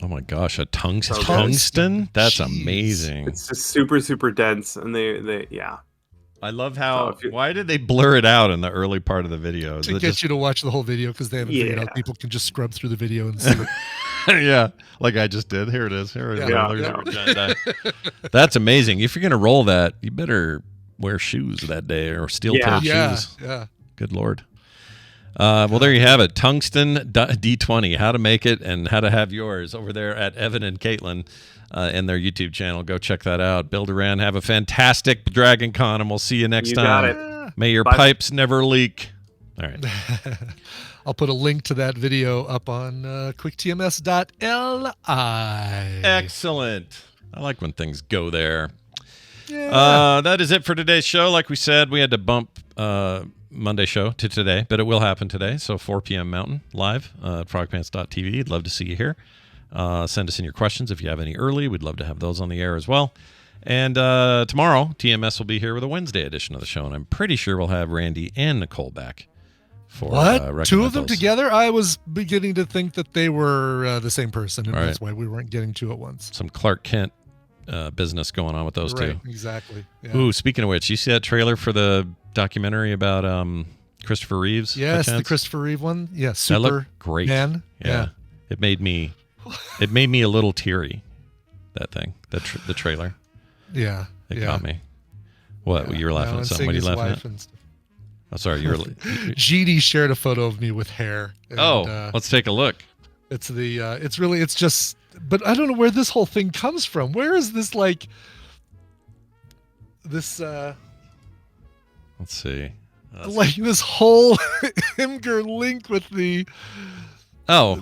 Oh my gosh! A tungsten? That's amazing. It's just super super dense, and they I love how. Why did they blur it out in the early part of the video? To get you to watch the whole video because they haven't figured out people can just scrub through the video and see it. Yeah, like I just did. Here it is. Here it is. That's amazing. If you're gonna roll that, you better wear shoes that day or steel-toed shoes. Yeah. Good Lord. Well, there you have it. Tungsten D20. How to make it and how to have yours over there at Evan and Caitlin and their YouTube channel. Go check that out. Bill Doran, have a fantastic Dragon Con, and we'll see you next time. Got it. May your pipes never leak. All right. I'll put a link to that video up on quicktms.li. Excellent. I like when things go there. Yeah. That is it for today's show. Like we said, we had to bump Monday show to today, but it will happen today. So 4 p.m. Mountain live at frogpants.tv. I'd love to see you here. Send us in your questions if you have any early. We'd love to have those on the air as well. And tomorrow, TMS will be here with a Wednesday edition of the show, and I'm pretty sure we'll have Randy and Nicole back. For, what? 2 of them together? I was beginning to think that they were the same person, and that's why we weren't getting 2 at once. Some Clark Kent business going on with those two. Exactly. Yeah. Ooh, speaking of which, you see that trailer for the documentary about Christopher Reeves. Yes, the Christopher Reeve one. Yeah, That looked great. Man. Yeah. It made me a little teary. That thing, the trailer. Yeah, it got me. What you were laughing at something? What are you laughing at? Oh, sorry, you were. GD shared a photo of me with hair. And, let's take a look. It's it's just, but I don't know where this whole thing comes from. Where is this this? Let's see. Like this whole Imgur link with the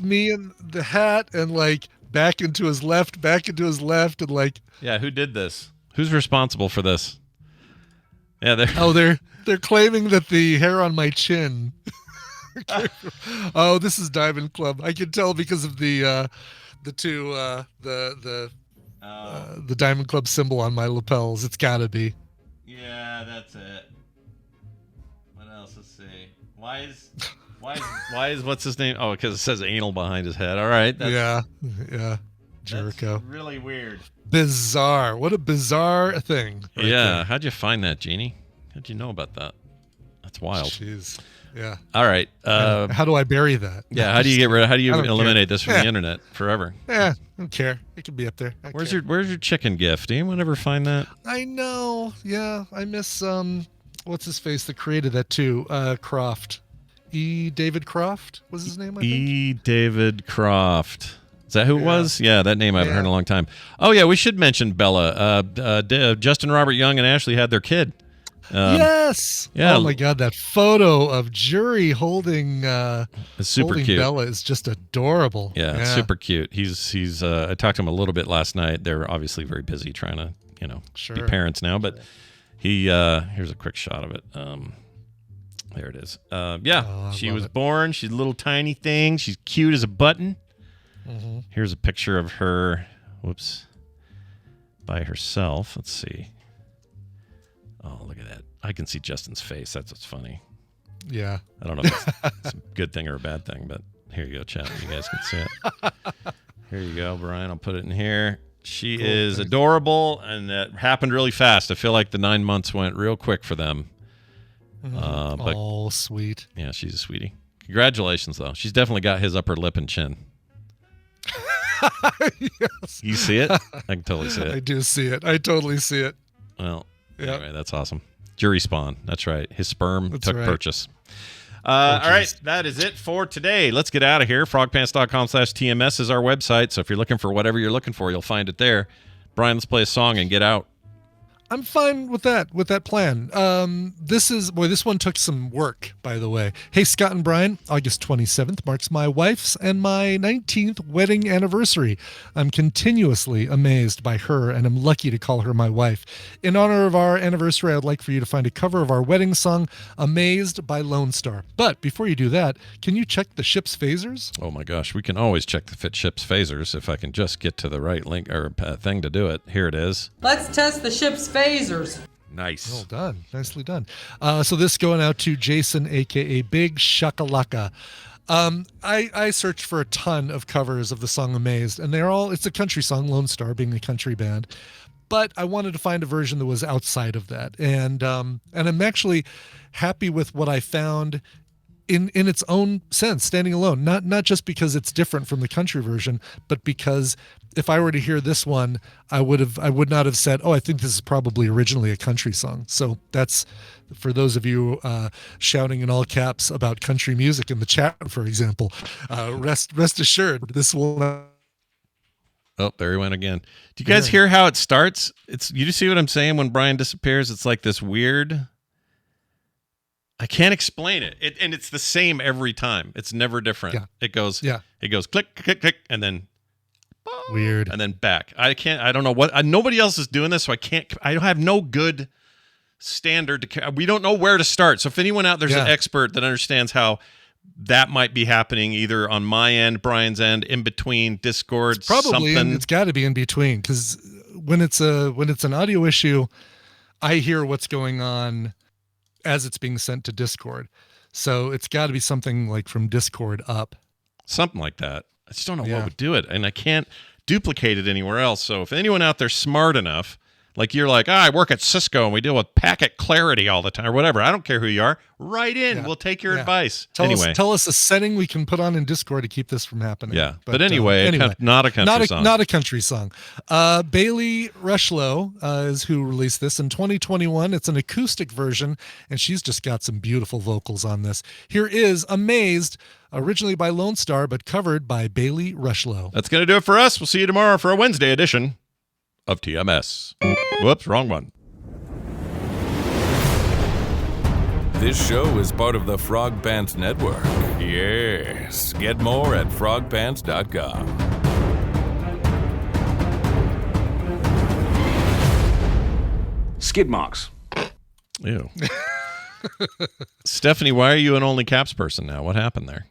me and the hat and like back into his left and like who did this? Who's responsible for this? Yeah, they're claiming that the hair on my chin. Oh, this is Diamond Club. I can tell because of the Diamond Club symbol on my lapels. It's got to be. Yeah, that's it. What else? Let's see. Why is what's his name? Oh, because it says anal behind his head. All right. Yeah. Jericho. That's really weird. Bizarre. What a bizarre thing. Right there. How'd you find that, Jeannie? How'd you know about that? That's wild. Jeez. Yeah. All right. How do I bury that? Yeah. How do you eliminate this from the internet forever? Yeah. I don't care. It can be up there. Where's your chicken gift? Did anyone ever find that? I know. Yeah. I miss what's his face that created that too? Croft. David Croft was his name, I think. David Croft. Is that who it was? Yeah, that name I haven't heard in a long time. Oh, yeah, we should mention Bella. Justin Robert Young and Ashley had their kid. Yes. Yeah. Oh, my God. That photo of Jury holding it's super holding cute. Bella is just adorable. Yeah, super cute. He's I talked to him a little bit last night. They're obviously very busy trying to, be parents now. But here's a quick shot of it. There it is. She was born. She's a little tiny thing. She's cute as a button. Mm-hmm. Here's a picture of her. Whoops. By herself. Let's see. Oh, look at that. I can see Justin's face. That's what's funny. Yeah. I don't know if it's a good thing or a bad thing, but here you go, chat. You guys can see it. Here you go, Brian. I'll put it in here. She is adorable, and that happened really fast. I feel like the 9 months went real quick for them. But sweet. Yeah, she's a sweetie. Congratulations, though. She's definitely got his upper lip and chin. Yes. You see it? I can totally see it. I do see it. I totally see it. Well, anyway, that's awesome. Jury spawn. That's right. His sperm took purchase. All right, that is it for today. Let's get out of here. Frogpants.com/TMS is our website, so if you're looking for whatever you're looking for, you'll find it there. Brian, let's play a song and get out. I'm fine with that plan. This one took some work, by the way. Hey, Scott and Brian, August 27th marks my wife's and my 19th wedding anniversary. I'm continuously amazed by her, and I'm lucky to call her my wife. In honor of our anniversary, I'd like for you to find a cover of our wedding song, Amazed by Lone Star. But before you do that, can you check the ship's phasers? Oh my gosh, we can always check the ship's phasers if I can just get to the right link or thing to do it. Here it is. Let's test the ship's phasers. Nice. Well done. Nicely done. So this going out to Jason, a.k.a. Big Shakalaka. I searched for a ton of covers of the song Amazed, and it's a country song, Lone Star being a country band. But I wanted to find a version that was outside of that. And I'm actually happy with what I found in its own sense, standing alone. Not just because it's different from the country version, but because if I were to hear this one, I would not have said, oh, I think this is probably originally a country song. So that's for those of you shouting in all caps about country music in the chat, for example. Rest assured, this will not. Oh, there he went again. Do you guys hear how it starts? You see what I'm saying? When Brian disappears, it's like this weird. I can't explain it. And it's the same every time. It's never different. Yeah. It goes click, click, click, and then weird. And then back. I don't know what, nobody else is doing this, so I don't have no good standard we don't know where to start. So if anyone out there's an expert that understands how that might be happening either on my end, Brian's end, in between, Discord, it's probably something. It's got to be in between, because when it's an audio issue, I hear what's going on as it's being sent to Discord. So it's got to be something like from Discord up. Something like that. I just don't know what would do it, and I can't duplicate it anywhere else. So if anyone out there smart enough, Like you're like, I work at Cisco and we deal with packet clarity all the time or whatever. I don't care who you are. Write in. We'll take your advice. Tell us a setting we can put on in Discord to keep this from happening. Yeah. But anyway, not a country song. Not a country song. Bailey Rushlow is who released this in 2021. It's an acoustic version, and she's just got some beautiful vocals on this. Here is Amazed, originally by Lone Star, but covered by Bailey Rushlow. That's going to do it for us. We'll see you tomorrow for a Wednesday edition of TMS. Whoops, wrong one. This show is part of the Frog Pants Network. Yes. Get more at frogpants.com. Skid marks. Ew. Stephanie, why are you an only caps person now? What happened there?